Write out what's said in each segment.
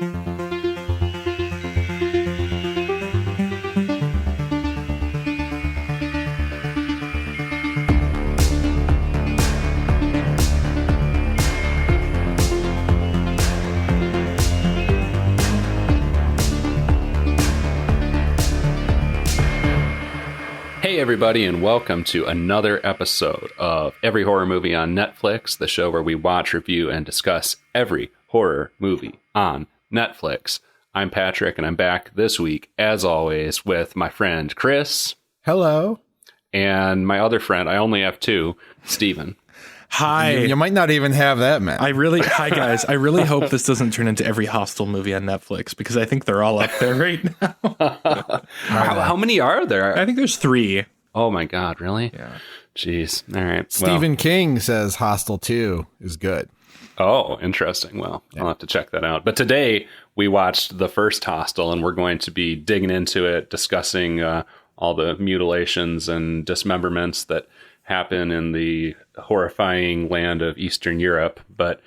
Hey everybody, and welcome to another episode of Every Horror Movie on Netflix, the show where we watch, review, and discuss every horror movie on Netflix. I'm Patrick, and I'm back this week, as always, with my friend Chris. Hello. And my other friend, I only have two, Steven. Hi. You might not even have that, man. Hi guys. I really hope this doesn't turn into every Hostel movie on Netflix, because I think they're all up there right now. How many are there? I think there's 3. Oh my God, really? Yeah. Jeez. All right. Stephen King says Hostel 2 is good. Oh, interesting. Well, I'll have to check that out. But today we watched the first Hostel, and we're going to be digging into it, discussing all the mutilations and dismemberments that happen in the horrifying land of Eastern Europe. But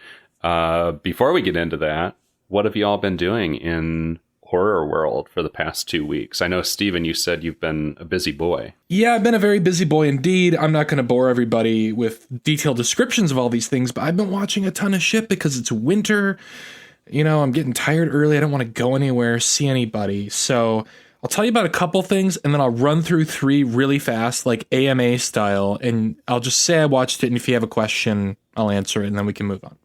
before we get into that, what have you all been doing in horror world for the past 2 weeks? I know, Steven, you said you've been a busy boy. Yeah, I've been a very busy boy indeed. I'm not going to bore everybody with detailed descriptions of all these things, but I've been watching a ton of shit because it's winter. You know, I'm getting tired early. I don't want to go anywhere, see anybody. So I'll tell you about a couple things, and then I'll run through 3 really fast, like AMA style, and I'll just say I watched it, and if you have a question, I'll answer it, and then we can move on.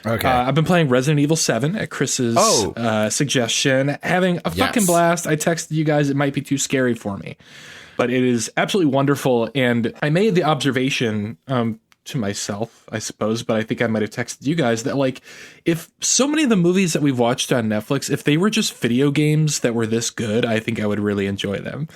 Okay. I've been playing Resident Evil 7 at Chris's suggestion, having a fucking blast. I texted you guys it might be too scary for me, but it is absolutely wonderful, and I made the observation to myself, I suppose, but I think I might have texted you guys that, like, if so many of the movies that we've watched on Netflix, if they were just video games that were this good, I think I would really enjoy them.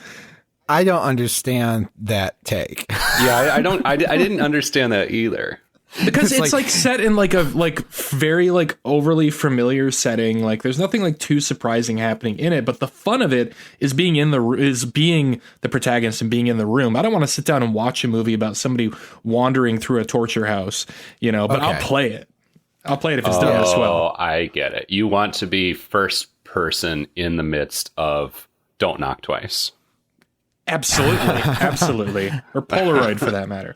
I don't understand that take. Yeah, I didn't understand that either. Because it's like set in like a very like overly familiar setting. Like there's nothing like too surprising happening in it, but the fun of it is being the protagonist and being in the room. I don't want to sit down and watch a movie about somebody wandering through a torture house, you know, but I'll play it. I'll play it if it's done as well. Oh, I get it. You want to be first person in the midst of Don't Knock Twice. Absolutely. Absolutely. Or Polaroid for that matter.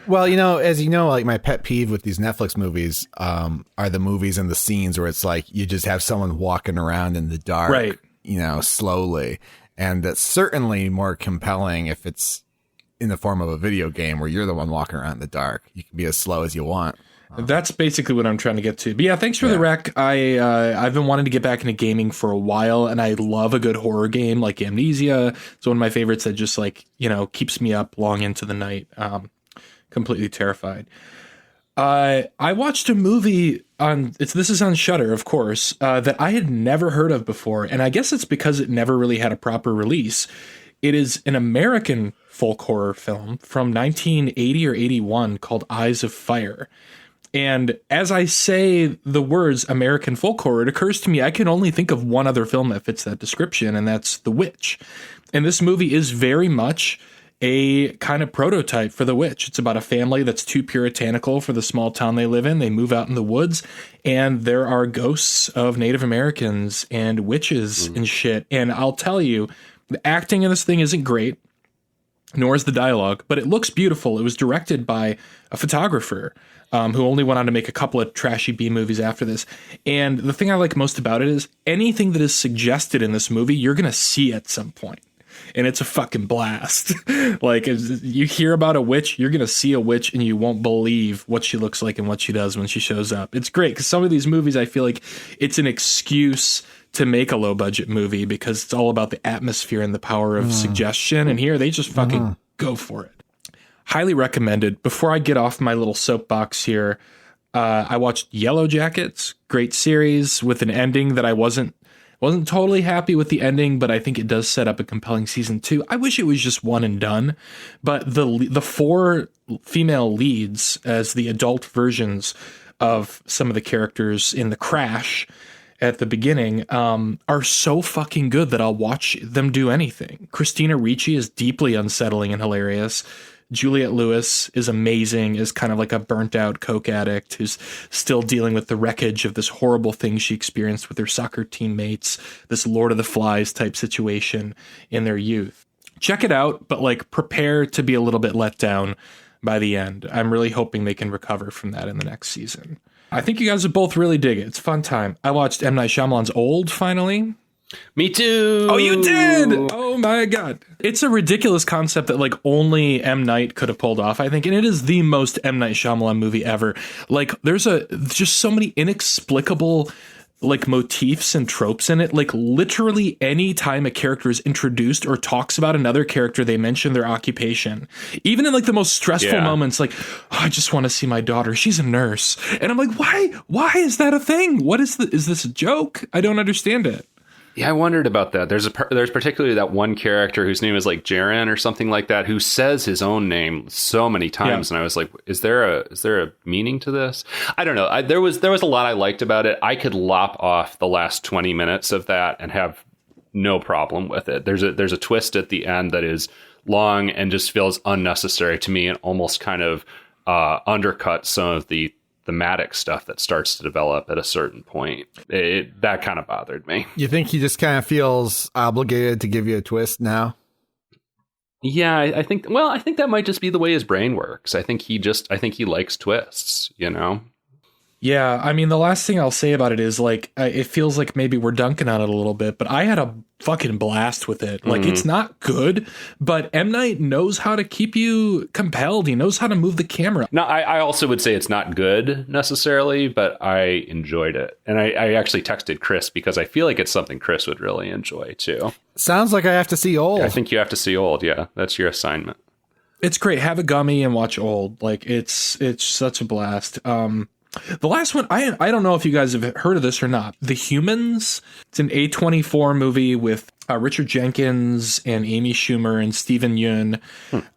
Well, you know, as you know, like my pet peeve with these Netflix movies are the movies and the scenes where it's like you just have someone walking around in the dark, right, you know, slowly. And that's certainly more compelling if it's in the form of a video game where you're the one walking around in the dark. You can be as slow as you want. That's basically what I'm trying to get to. But yeah, thanks for the rec. I've been wanting to get back into gaming for a while, and I love a good horror game like Amnesia. It's one of my favorites that just, like, you know, keeps me up long into the night. Completely terrified. I watched a movie this is on Shudder, of course, that I had never heard of before, and I guess it's because it never really had a proper release. It is an American folk horror film from 1980 or 81 called Eyes of Fire. And as I say the words American folk horror, it occurs to me I can only think of one other film that fits that description, and that's The Witch. And this movie is very much a kind of prototype for The Witch. It's about a family that's too puritanical for the small town they live in. They move out in the woods, and there are ghosts of Native Americans and witches and shit. And I'll tell you, the acting in this thing isn't great, nor is the dialogue, but it looks beautiful. It was directed by a photographer who only went on to make a couple of trashy B movies after this. And the thing I like most about it is anything that is suggested in this movie, you're going to see at some point. And it's a fucking blast. Like, you hear about a witch, you're going to see a witch, and you won't believe what she looks like and what she does when she shows up. It's great, because some of these movies, I feel like it's an excuse to make a low-budget movie because it's all about the atmosphere and the power of suggestion. And here, they just fucking go for it. Highly recommended. Before I get off my little soapbox here, I watched Yellow Jackets. Great series with an ending that I wasn't totally happy with the ending, but I think it does set up a compelling season 2. I wish it was just one and done, but the 4 female leads as the adult versions of some of the characters in The Crash at the beginning are so fucking good that I'll watch them do anything. Christina Ricci is deeply unsettling and hilarious. Juliette Lewis is amazing, is kind of like a burnt out coke addict who's still dealing with the wreckage of this horrible thing she experienced with her soccer teammates, this Lord of the Flies type situation in their youth. Check it out, but like prepare to be a little bit let down by the end. I'm really hoping they can recover from that in the next season. I think you guys would both really dig it. It's a fun time. I watched M. Night Shyamalan's Old finally. Me too. Oh, you did? Oh my God. It's a ridiculous concept that like only M. Night could have pulled off, I think. And it is the most M. Night Shyamalan movie ever. Like there's just so many inexplicable like motifs and tropes in it. Like literally any time a character is introduced or talks about another character, they mention their occupation. Even in like the most stressful moments, like, oh, I just want to see my daughter. She's a nurse. And I'm like, why is that a thing? Is this a joke? I don't understand it. Yeah, I wondered about that. There's particularly that one character whose name is like Jaren or something like that, who says his own name so many times, and I was like, is there a meaning to this? I don't know. There was a lot I liked about it. I could lop off the last 20 minutes of that and have no problem with it. There's a twist at the end that is long and just feels unnecessary to me, and almost kind of undercuts some of the thematic stuff that starts to develop at a certain point. That kind of bothered me. You think he just kind of feels obligated to give you a twist now? Yeah, I think that might just be the way his brain works. I think he likes twists, you know? Yeah, I mean, the last thing I'll say about it is like, it feels like maybe we're dunking on it a little bit, but I had a fucking blast with it. Like, it's not good, but M. Night knows how to keep you compelled. He knows how to move the camera. No, I also would say it's not good necessarily, but I enjoyed it. And I actually texted Chris because I feel like it's something Chris would really enjoy too. Sounds like I have to see Old. I think you have to see Old. Yeah, that's your assignment. It's great. Have a gummy and watch Old. Like, it's such a blast. The last one, I don't know if you guys have heard of this or not. The Humans. It's an A24 movie with Richard Jenkins and Amy Schumer and Stephen Yeun.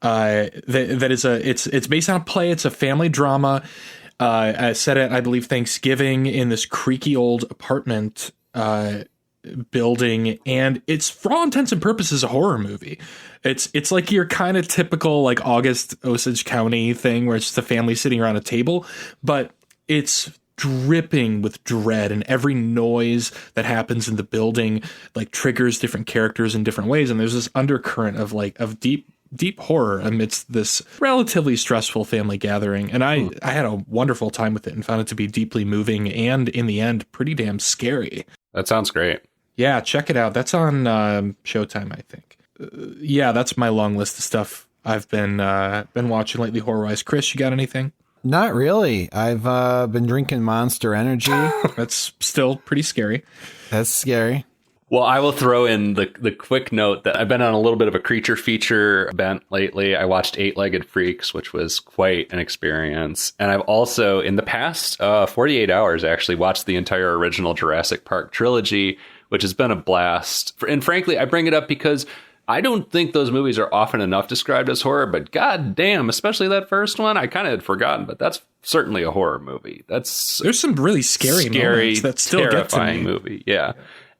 It's based on a play. It's a family drama set at, I believe, Thanksgiving in this creaky old apartment building, and it's for all intents and purposes a horror movie. It's like your kind of typical like August Osage County thing where it's just a family sitting around a table, but it's dripping with dread, and every noise that happens in the building like triggers different characters in different ways, and there's this undercurrent of deep horror amidst this relatively stressful family gathering. And I had a wonderful time with it and found it to be deeply moving and in the end pretty damn scary. That sounds great. Yeah, check it out. That's on Showtime, I think. Yeah, that's my long list of stuff I've been watching lately horror-wise. Chris, you got anything? Not really. I've been drinking Monster Energy. That's still pretty scary. That's scary. Well, I will throw in the quick note that I've been on a little bit of a creature feature bent lately. I watched 8-Legged Freaks, which was quite an experience. And I've also, in the past 48 hours, actually watched the entire original Jurassic Park trilogy, which has been a blast. And frankly, I bring it up because I don't think those movies are often enough described as horror, but god damn, especially that first one, I kind of had forgotten, but that's certainly a horror movie. There's some really scary moments that still terrifying get to me. Movie. Yeah.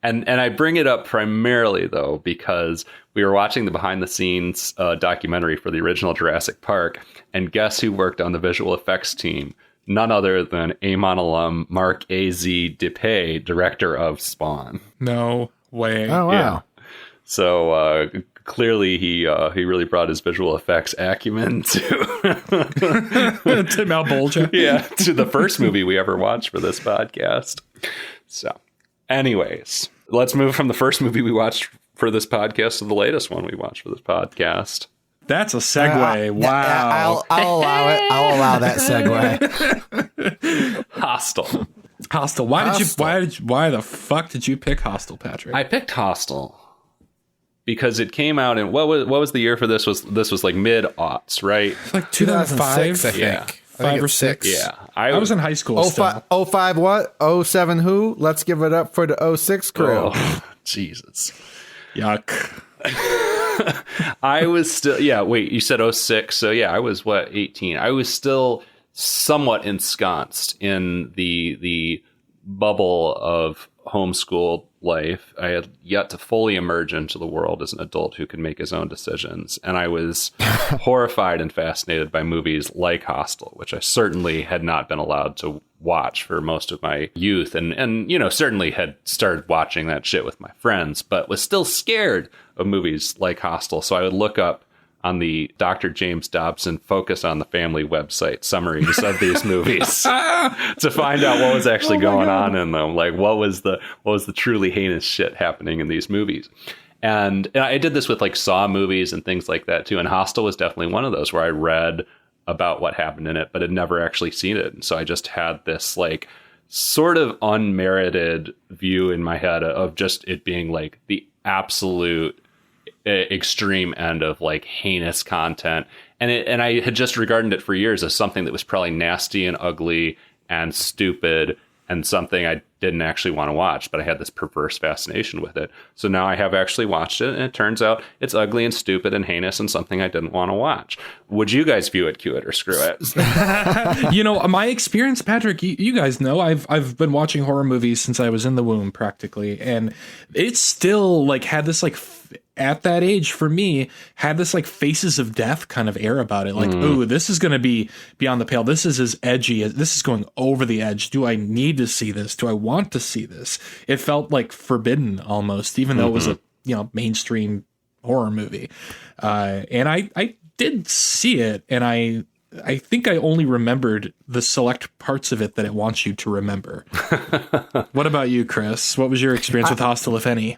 And I bring it up primarily, though, because we were watching the behind-the-scenes documentary for the original Jurassic Park, and guess who worked on the visual effects team? None other than Amon alum Mark A.Z. Depay, director of Spawn. No way. Oh, wow. Yeah. So clearly he really brought his visual effects acumen to Malbolgia. Yeah, to the first movie we ever watched for this podcast. So anyways, let's move from the first movie we watched for this podcast to the latest one we watched for this podcast. That's a segue. Wow. I'll allow it. I'll allow that segue. Hostel. Why the fuck did you pick Hostel, Patrick? I picked Hostel because it came out in what was the year for this? This was like mid-aughts, right? Like 2005, I think. Yeah. 5 or 6. Yeah. I was in high school still. 05 what? 07 who? Let's give it up for the 06 crew. Oh, Jesus. Yuck. I was still, wait, you said 06. So yeah, I was 18. I was still somewhat ensconced in the bubble of homeschooled life. I had yet to fully emerge into the world as an adult who could make his own decisions. And I was horrified and fascinated by movies like Hostel, which I certainly had not been allowed to watch for most of my youth. And you know, certainly had started watching that shit with my friends, but was still scared of movies like Hostel. So I would look up on the Dr. James Dobson Focus on the Family website summaries of these movies to find out what was actually going on in them. Like what was the truly heinous shit happening in these movies. And I did this with like Saw movies and things like that too. And Hostel was definitely one of those where I read about what happened in it, but had never actually seen it. And so I just had this like sort of unmerited view in my head of just it being like the absolute extreme end of like heinous content, and I had just regarded it for years as something that was probably nasty and ugly and stupid and something I didn't actually want to watch, but I had this perverse fascination with it. So now I have actually watched it, and it turns out it's ugly and stupid and heinous and something I didn't want to watch. Would you guys view it, cue it, or screw it? You know, my experience, Patrick, you guys know I've been watching horror movies since I was in the womb practically, and it's still like had this like at that age for me had this like Faces of Death kind of air about it. Like, oh, this is going to be beyond the pale. This is as edgy as this is going over the edge. Do I need to see this? Do I want to see this? It felt like forbidden almost, even though it was a, you know, mainstream horror movie. And I did see it, and I think I only remembered the select parts of it that it wants you to remember. What about you, Chris? What was your experience with Hostel, if any?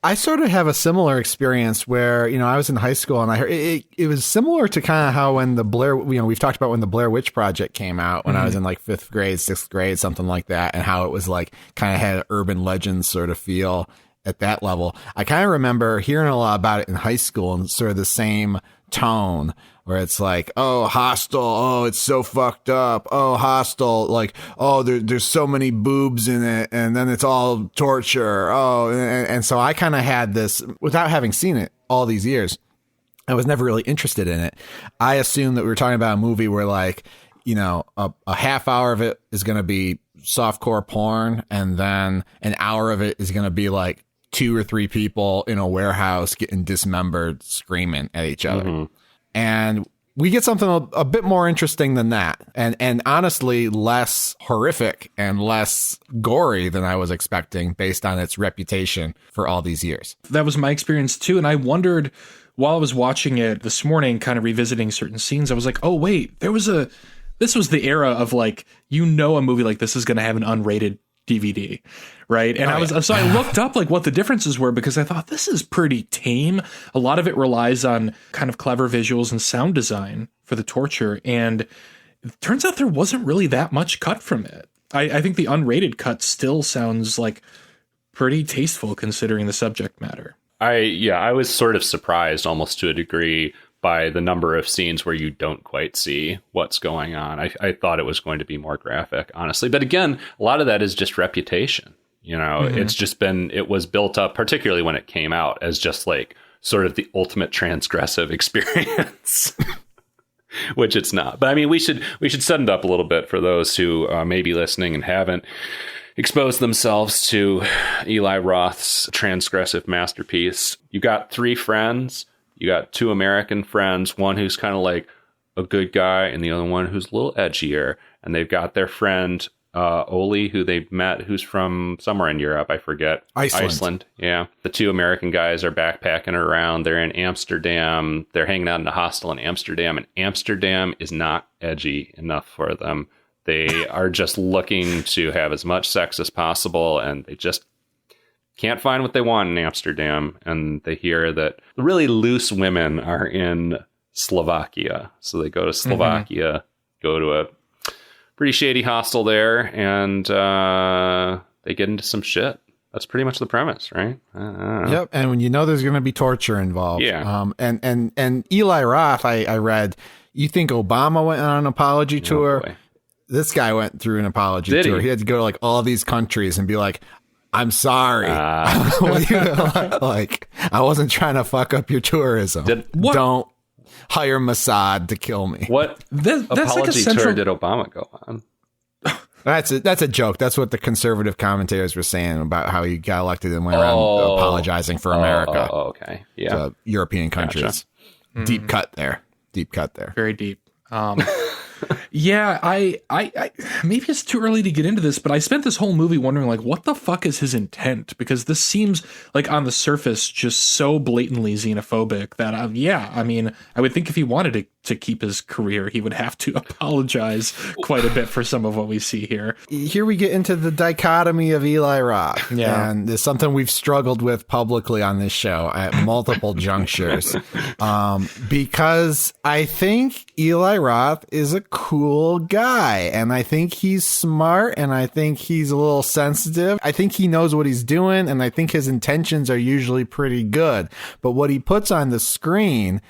I sort of have a similar experience where, you know, I was in high school and I heard it was similar to kind of how when the Blair, you know, we've talked about when the Blair Witch Project came out when I was in like 5th grade, 6th grade, something like that, and how it was like kind of had an urban legend sort of feel at that level. I kind of remember hearing a lot about it in high school and sort of the same tone where it's like, oh, Hostel, oh, it's so fucked up, oh, Hostel, like, oh, there's so many boobs in it, and then it's all torture, oh, and so I kind of had this, without having seen it all these years, I was never really interested in it. I assumed that we were talking about a movie where, like, you know, a half hour of it is going to be softcore porn, and then an hour of it is going to be like 2 or 3 people in a warehouse getting dismembered, screaming at each other. And we get something a bit more interesting than that. And honestly, less horrific and less gory than I was expecting based on its reputation for all these years. That was my experience too. And I wondered while I was watching it this morning, kind of revisiting certain scenes, I was like, oh, wait, this was the era of like, you know, a movie like this is going to have an unrated DVD, right? And I looked up like what the differences were because I thought this is pretty tame. A lot of it relies on kind of clever visuals and sound design for the torture, and it turns out there wasn't really that much cut from it. I think the unrated cut still sounds like pretty tasteful considering the subject matter. I was sort of surprised almost to a degree by the number of scenes where you don't quite see what's going on. I thought it was going to be more graphic, honestly. But again, a lot of that is just reputation. You know, it was built up, particularly when it came out, as just like sort of the ultimate transgressive experience, which it's not. But I mean, we should set it up a little bit for those who may be listening and haven't exposed themselves to Eli Roth's transgressive masterpiece. You got 3 friends. You got 2 American friends, one who's kind of like a good guy and the other one who's a little edgier. And they've got their friend, Oli, who they met, who's from somewhere in Europe. I forget. Iceland. Yeah. The 2 American guys are backpacking around. They're in Amsterdam. They're hanging out in a hostel in Amsterdam. And Amsterdam is not edgy enough for them. They are just looking to have as much sex as possible. And they just can't find what they want in Amsterdam, and they hear that really loose women are in Slovakia. So they go to Slovakia, go to a pretty shady hostel there, and they get into some shit. That's pretty much the premise, right? Yep. And when you know there's going to be torture involved. Yeah. And Eli Roth, I read, you think Obama went on an apology tour? Boy. This guy went through an apology tour. He had to go to like all these countries and be like, I'm sorry. Like, I wasn't trying to fuck up your tourism. Don't hire Mossad to kill me. What apology tour did Obama go on? That's a joke. That's what the conservative commentators were saying about how he got elected and went around apologizing for America. Okay. Yeah. To European countries. Gotcha. Deep cut there. Very deep. Yeah, I maybe it's too early to get into this, but I spent this whole movie wondering, like, what the fuck is his intent? Because this seems like on the surface just so blatantly xenophobic that, I mean, I would think if he wanted to keep his career, he would have to apologize quite a bit for some of what we see here. Here we get into the dichotomy of Eli Roth. Yeah. And it's something we've struggled with publicly on this show at multiple junctures. Because I think Eli Roth is a cool guy, and I think he's smart, and I think he's a little sensitive. I think he knows what he's doing, and I think his intentions are usually pretty good. But what he puts on the screen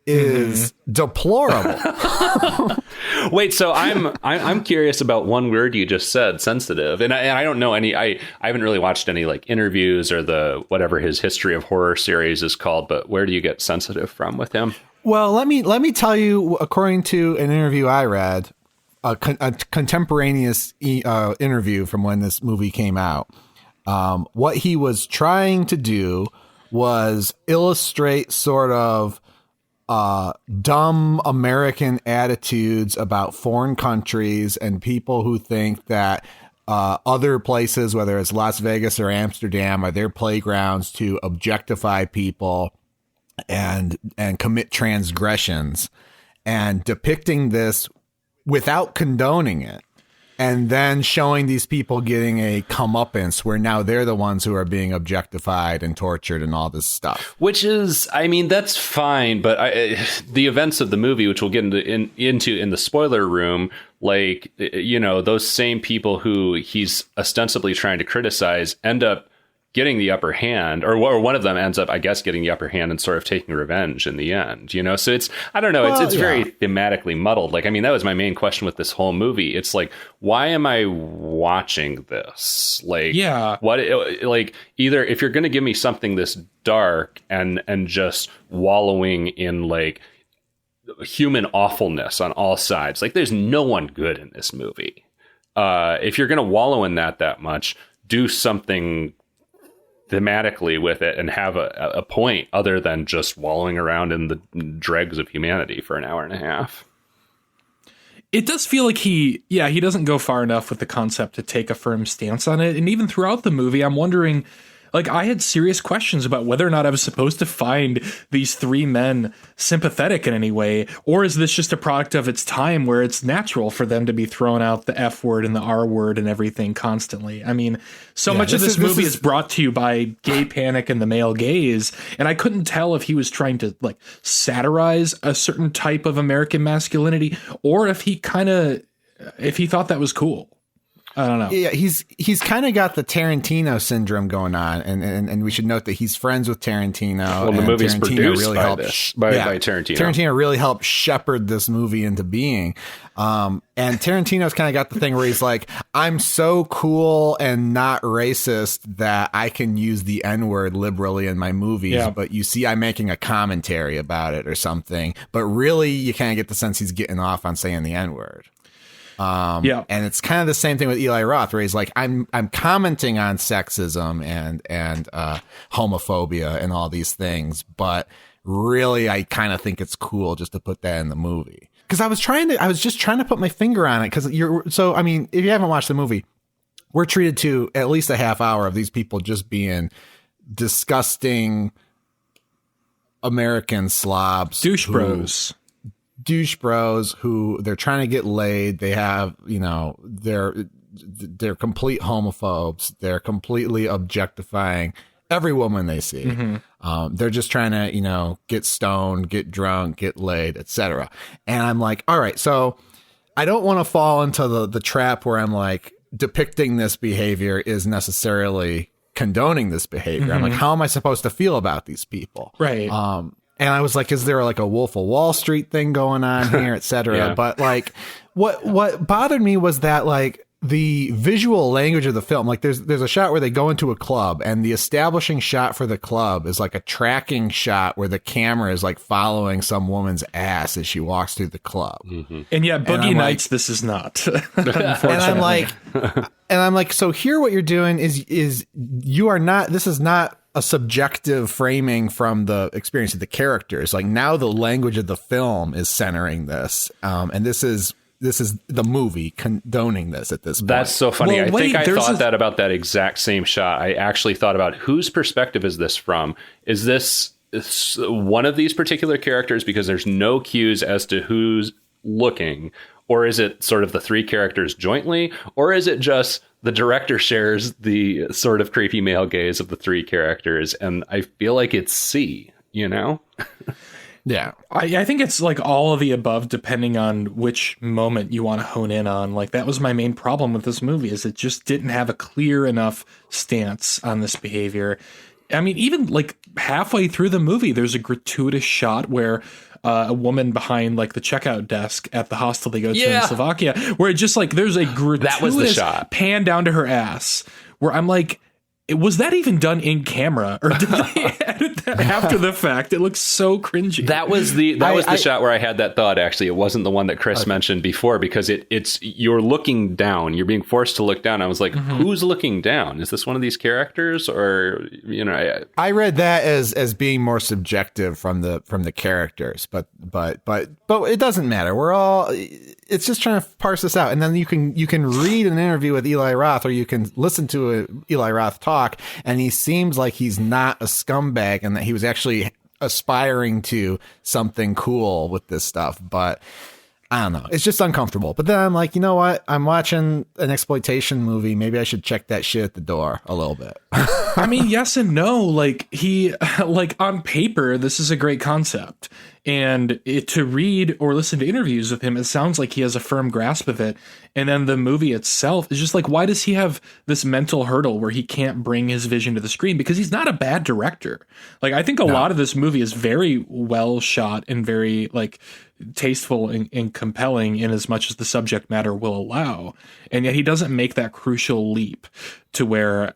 is deplorable. Wait, so I'm curious about one word you just said, sensitive, and I don't know any. I haven't really watched any like interviews or the whatever his history of horror series is called. But where do you get sensitive from with him? Well, let me tell you, according to an interview I read, a contemporaneous interview from when this movie came out, what he was trying to do was illustrate sort of dumb American attitudes about foreign countries and people who think that other places, whether it's Las Vegas or Amsterdam, are their playgrounds to objectify people and commit transgressions, and depicting this without condoning it, and then showing these people getting a comeuppance where now they're the ones who are being objectified and tortured and all this stuff. Which is, I mean, that's fine, but the events of the movie, which we'll get into in the spoiler room, like, you know, those same people who he's ostensibly trying to criticize end up getting the upper hand, or one of them ends up, I guess, getting the upper hand and sort of taking revenge in the end, you know? So it's, I don't know, it's very thematically muddled. Like, I mean, that was my main question with this whole movie. It's like, why am I watching this? Like, what, like, either if you're going to give me something this dark and just wallowing in like human awfulness on all sides, like there's no one good in this movie. If you're going to wallow in that much, do something thematically with it and have a point other than just wallowing around in the dregs of humanity for an hour and a half. It does feel like he doesn't go far enough with the concept to take a firm stance on it. And even throughout the movie, I'm wondering, like, I had serious questions about whether or not I was supposed to find these three men sympathetic in any way, or is this just a product of its time where it's natural for them to be throwing out the F word and the R word and everything constantly? I mean, so much of this movie is brought to you by gay panic and the male gaze, and I couldn't tell if he was trying to like satirize a certain type of American masculinity, or if he thought that was cool. I don't know. Yeah, he's kind of got the Tarantino syndrome going on, and we should note that he's friends with Tarantino. Well, the movie's Tarantino produced really by Tarantino. Tarantino really helped shepherd this movie into being. And Tarantino's kind of got the thing where he's like, I'm so cool and not racist that I can use the N-word liberally in my movies, but you see I'm making a commentary about it or something. But really, you kind of get the sense he's getting off on saying the N-word. And it's kind of the same thing with Eli Roth, where he's like, I'm commenting on sexism and homophobia and all these things, but really I kind of think it's cool just to put that in the movie. Because I was just trying to put my finger on it. Because I mean, if you haven't watched the movie, we're treated to at least a half hour of these people just being disgusting American slobs, douche bros who they're trying to get laid. They have, you know, they're complete homophobes. They're completely objectifying every woman they see. Mm-hmm. They're just trying to, you know, get stoned, get drunk, get laid, etc. And I'm like, all right, so I don't want to fall into the trap where I'm like, depicting this behavior is necessarily condoning this behavior. Mm-hmm. I'm like, how am I supposed to feel about these people? Right. And I was like, is there like a Wolf of Wall Street thing going on here, et cetera? But like, what bothered me was that like the visual language of the film, like there's a shot where they go into a club, and the establishing shot for the club is like a tracking shot where the camera is like following some woman's ass as she walks through the club. Mm-hmm. And yeah, Boogie Nights, like, this is not. And I'm like, so here what you're doing is you are not, this is not a subjective framing from the experience of the characters. Like, now the language of the film is centering this. And this is the movie condoning this at this point. That's so funny. Well, I thought that about that exact same shot. I actually thought about whose perspective is this from? Is this one of these particular characters because there's no cues as to who's looking? Or is it sort of the three characters jointly? Or is it just the director shares the sort of creepy male gaze of the three characters? And I feel like it's C, you know? Yeah. I think it's like all of the above, depending on which moment you want to hone in on. Like, that was my main problem with this movie, is it just didn't have a clear enough stance on this behavior. I mean, even like halfway through the movie, there's a gratuitous shot where a woman behind like the checkout desk at the hostel they go to in Slovakia, where it just like there's a gratuitous that was the shot. Pan down to her ass, where I'm like, was that even done in camera, or did they edit that after the fact? It looks so cringy. That was the shot where I had that thought. Actually, it wasn't the one that Chris mentioned before, because it's you're looking down. You're being forced to look down. I was like, who's looking down? Is this one of these characters, or you know? I read that as being more subjective from the characters, but it doesn't matter. We're all. It's just trying to parse this out, and then you can read an interview with Eli Roth, or you can listen to Eli Roth talk, and he seems like he's not a scumbag, and that he was actually aspiring to something cool with this stuff. But I don't know, it's just uncomfortable. But then I'm like, you know what? I'm watching an exploitation movie. Maybe I should check that shit at the door a little bit. I mean, yes and no. Like, on paper, this is a great concept. And to read or listen to interviews with him, it sounds like he has a firm grasp of it. And then the movie itself is just like, why does he have this mental hurdle where he can't bring his vision to the screen? Because he's not a bad director. Like, I think a lot of this movie is very well shot and very like tasteful and compelling in as much as the subject matter will allow. And yet he doesn't make that crucial leap to where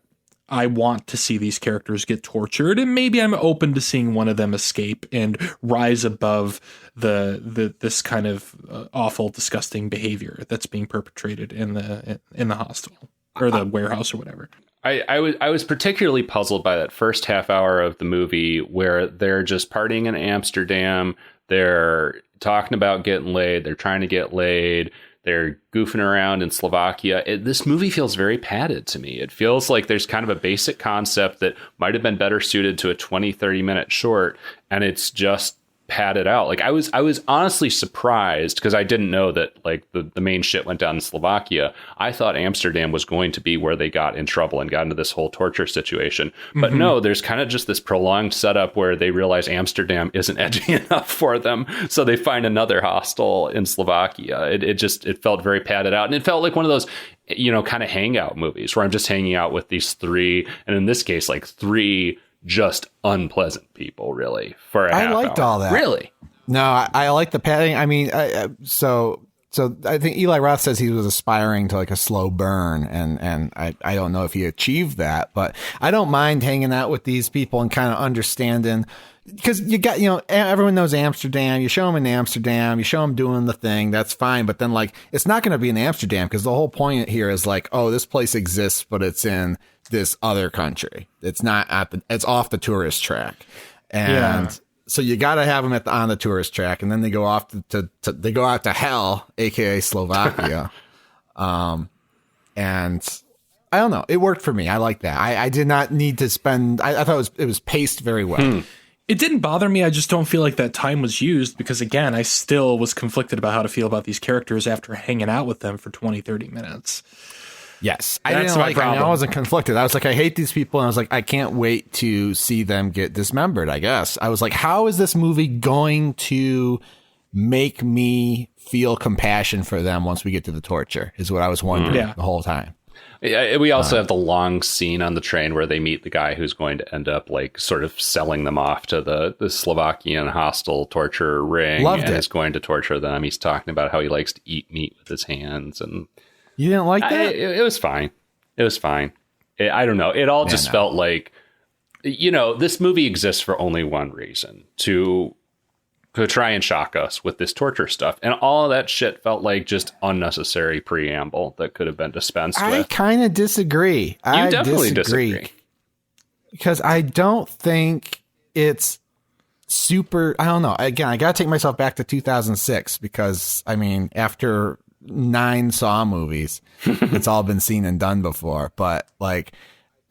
I want to see these characters get tortured, and maybe I'm open to seeing one of them escape and rise above this kind of awful, disgusting behavior that's being perpetrated in the hostel or the warehouse or whatever. I was particularly puzzled by that first half hour of the movie where they're just partying in Amsterdam. They're talking about getting laid. They're trying to get laid. They're goofing around in Slovakia. This movie feels very padded to me. It feels like there's kind of a basic concept that might have been better suited to a 20, 30-minute short, and it's just padded out. Like, I was honestly surprised, because I didn't know that like the main shit went down in Slovakia. I thought Amsterdam was going to be where they got in trouble and got into this whole torture situation. But no, there's kind of just this prolonged setup where they realize Amsterdam isn't edgy enough for them, so they find another hostel in Slovakia. It felt very padded out, and it felt like one of those, you know, kind of hangout movies where I'm just hanging out with these three, and in this case, like three just unpleasant people, really, for a half I liked hour. all that. Really? No, I like the padding. I mean, so I think Eli Roth says he was aspiring to like a slow burn, and I don't know if he achieved that, but I don't mind hanging out with these people and kind of understanding, because you got, you know, everyone knows Amsterdam. You show them in Amsterdam, you show them doing the thing, that's fine. But then like, it's not going to be in Amsterdam, because the whole point here is like, oh, this place exists, but it's in this other country. It's not it's off the tourist track. And so you got to have them on the tourist track, and then they go off they go out to hell, aka Slovakia. And I don't know, it worked for me. I like that. I did not need to spend. I thought it was paced very well. It didn't bother me. I just don't feel like that time was used, because again, I still was conflicted about how to feel about these characters after hanging out with them for 20, 30 minutes. Yes. I wasn't conflicted. I was like, I hate these people. And I was like, I can't wait to see them get dismembered, I guess. I was like, how is this movie going to make me feel compassion for them once we get to the torture, is what I was wondering the whole time. Yeah, we also have the long scene on the train where they meet the guy who's going to end up like sort of selling them off to the Slovakian hostile torture ring. Is going to torture them. He's talking about how he likes to eat meat with his hands, and You didn't like that? It was fine. It was fine. I don't know. It all just felt like, this movie exists for only one reason, to try and shock us with this torture stuff. And all of that shit felt like just unnecessary preamble that could have been dispensed with. I kind of disagree. You definitely disagree. Because I don't think it's super, I don't know. Again, I got to take myself back to 2006 because, I mean, after 9 Saw movies, it's all been seen and done before. But like,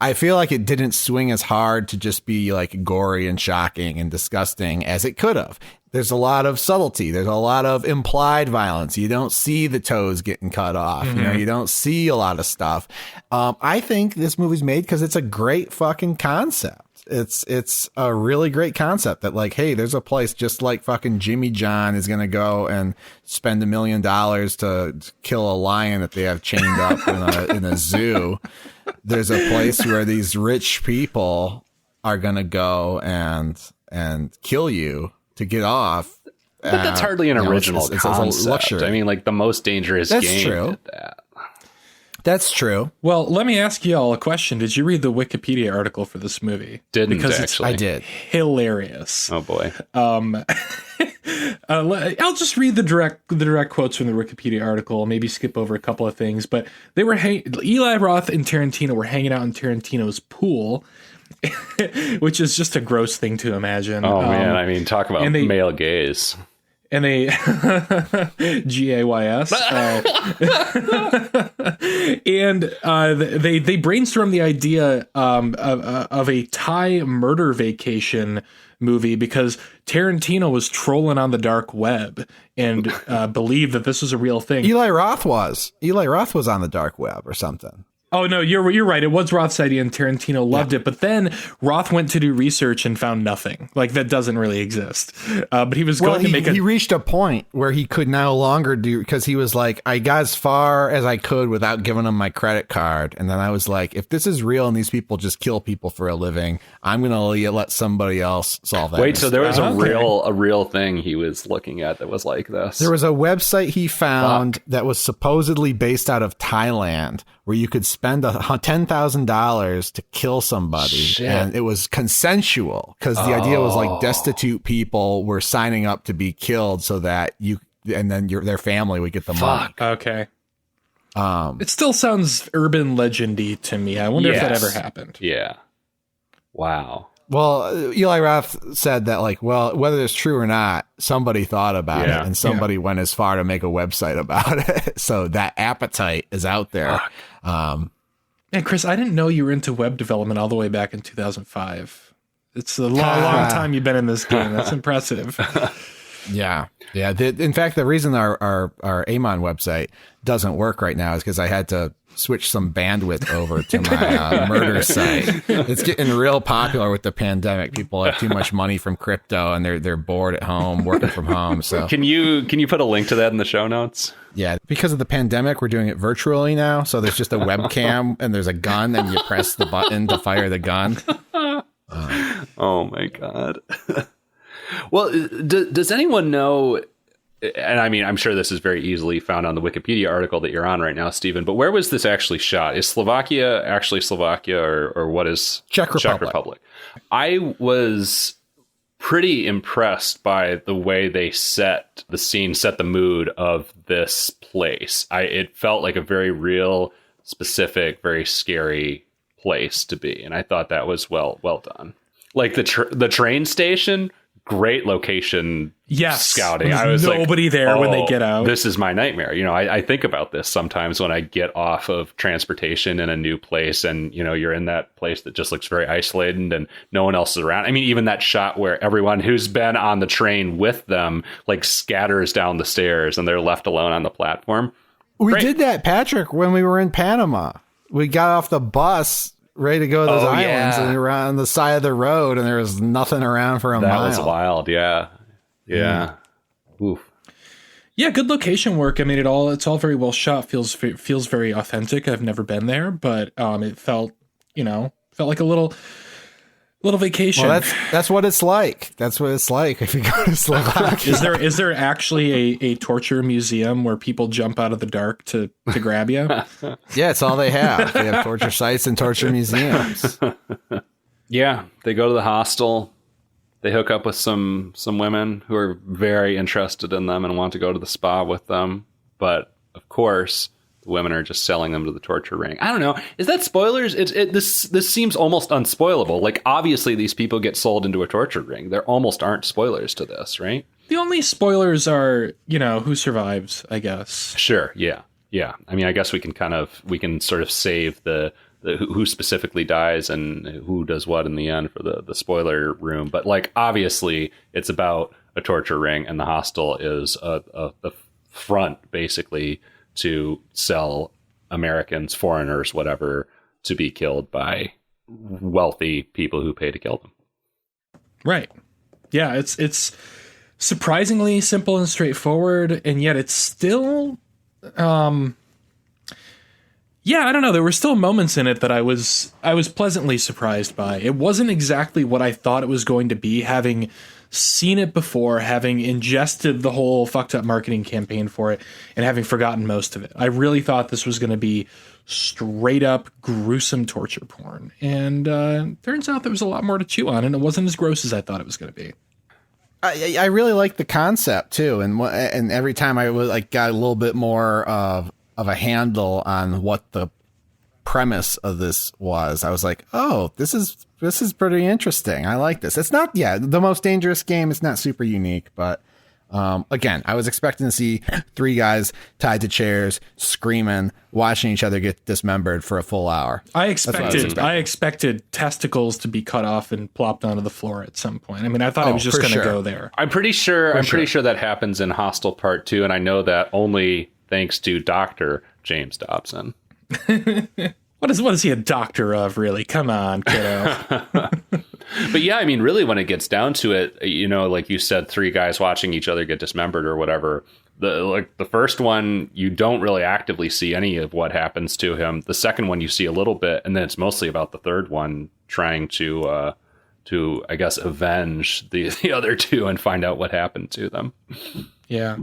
I feel like it didn't swing as hard to just be like gory and shocking and disgusting as it could have. There's a lot of subtlety. There's a lot of implied violence. You don't see the toes getting cut off. Mm-hmm. You don't see a lot of stuff. I think this movie's made because it's a great fucking concept. It's a really great concept that like, hey, there's a place just like fucking Jimmy John is going to go and spend $1 million to kill a lion that they have chained up in a zoo. There's a place where these rich people are going to go and kill you to get off. But that's hardly an original concept. It's a luxury. I mean, like the most dangerous game did that. That's true. Well, let me ask you all a question. Did you read the Wikipedia article for this movie? Didn't because actually. I did. Hilarious. Oh boy. I'll just read the direct quotes from the Wikipedia article. Maybe skip over a couple of things, but they were Eli Roth and Tarantino were hanging out in Tarantino's pool, which is just a gross thing to imagine. Oh man, I mean, talk about male gaze. And they GAYS, and they brainstormed the idea of a Thai murder vacation movie because Tarantino was trolling on the dark web and believed that this was a real thing. Eli Roth was on the dark web or something. Oh no, you're right. It was Roth's idea, and Tarantino loved it. But then Roth went to do research and found nothing. Like that doesn't really exist. But he was going to make. He reached a point where he could no longer do because he was like, I got as far as I could without giving him my credit card, and then I was like, if this is real and these people just kill people for a living, I'm gonna let somebody else solve that. Wait, so there was a real thing he was looking at that was like this. There was a website he found that was supposedly based out of Thailand, where you could spend $10,000 to kill somebody. Shit. And it was consensual because the idea was like destitute people were signing up to be killed so that their family would get the money. Okay. It still sounds urban legendy to me. I wonder if that ever happened. Yeah. Wow. Well, Eli Roth said that, like, well, whether it's true or not, somebody thought about it and somebody went as far to make a website about it. So that appetite is out there. And Chris, I didn't know you were into web development all the way back in 2005. It's a long time you've been in this game. That's impressive. Yeah. In fact, the reason our Amon website doesn't work right now is because I had to switch some bandwidth over to my murder site. It's getting real popular with the pandemic. People have too much money from crypto and they're bored at home, working from home. So can you put a link to that in the show notes? Yeah, because of the pandemic, we're doing it virtually now. So there's just a webcam and there's a gun and you press the button to fire the gun. Oh my God. Well, does anyone know, and I mean, I'm sure this is very easily found on the Wikipedia article that you're on right now, Stephen, but where was this actually shot? Is Slovakia actually Slovakia or what is Czech Republic? I was pretty impressed by the way they set the scene, set the mood of this place. It felt like a very real, specific, very scary place to be. And I thought that was well done. Like the train station, great location. Yes, scouting. I was nobody like, there when they get out. This is my nightmare. You know, I think about this sometimes when I get off of transportation in a new place and, you know, you're in that place that just looks very isolated and no one else is around. I mean, even that shot where everyone who's been on the train with them, like, scatters down the stairs and they're left alone on the platform. We did that, Patrick, when we were in Panama. We got off the bus ready to go to those islands and we were on the side of the road and there was nothing around for a mile. That was wild. Yeah. Oof. Yeah, good location work. I mean, it's all very well shot. Feels very authentic. I've never been there, but it felt like a little Little vacation. Well, that's what it's like. That's what it's like if you go to Slovakia. Is there actually a torture museum where people jump out of the dark to grab you? Yeah, it's all they have. They have torture sites and torture museums. Yeah, they go to the hostel. They hook up with some women who are very interested in them and want to go to the spa with them. But of course, the women are just selling them to the torture ring. I don't know. Is that spoilers? This seems almost unspoilable. Like, obviously, these people get sold into a torture ring. There almost aren't spoilers to this, right? The only spoilers are, who survives, I guess. Sure. Yeah. Yeah. I mean, I guess we can sort of save the who specifically dies and who does what in the end for the spoiler room. But like, obviously, it's about a torture ring, and the hostel is the front, basically, to sell Americans, foreigners, whatever, to be killed by wealthy people who pay to kill them. Right. Yeah, it's surprisingly simple and straightforward, and yet it's still yeah, I don't know. There were still moments in it that I was pleasantly surprised by. It wasn't exactly what I thought it was going to be, having seen it before, having ingested the whole fucked up marketing campaign for it, and having forgotten most of it. I really thought this was going to be straight up gruesome torture porn. And turns out there was a lot more to chew on, and it wasn't as gross as I thought it was going to be. I really like the concept too, and every time I was got a little bit more of a handle on what the premise of this was, I was like, oh, this is pretty interesting. I like this. It's not the most dangerous game. It's not super unique, but again, I was expecting to see three guys tied to chairs, screaming, watching each other get dismembered for a full hour. I expected testicles to be cut off and plopped onto the floor at some point. I mean, I thought it was just going to go there. I'm pretty sure that happens in Hostel Part 2, and I know that only thanks to Dr. James Dobson. What is he a doctor of, really? Come on, kiddo. But yeah, I mean, really, when it gets down to it, like you said, three guys watching each other get dismembered or whatever. The first one, you don't really actively see any of what happens to him. The second one, you see a little bit, and then it's mostly about the third one trying to I guess, avenge the other two and find out what happened to them. Yeah.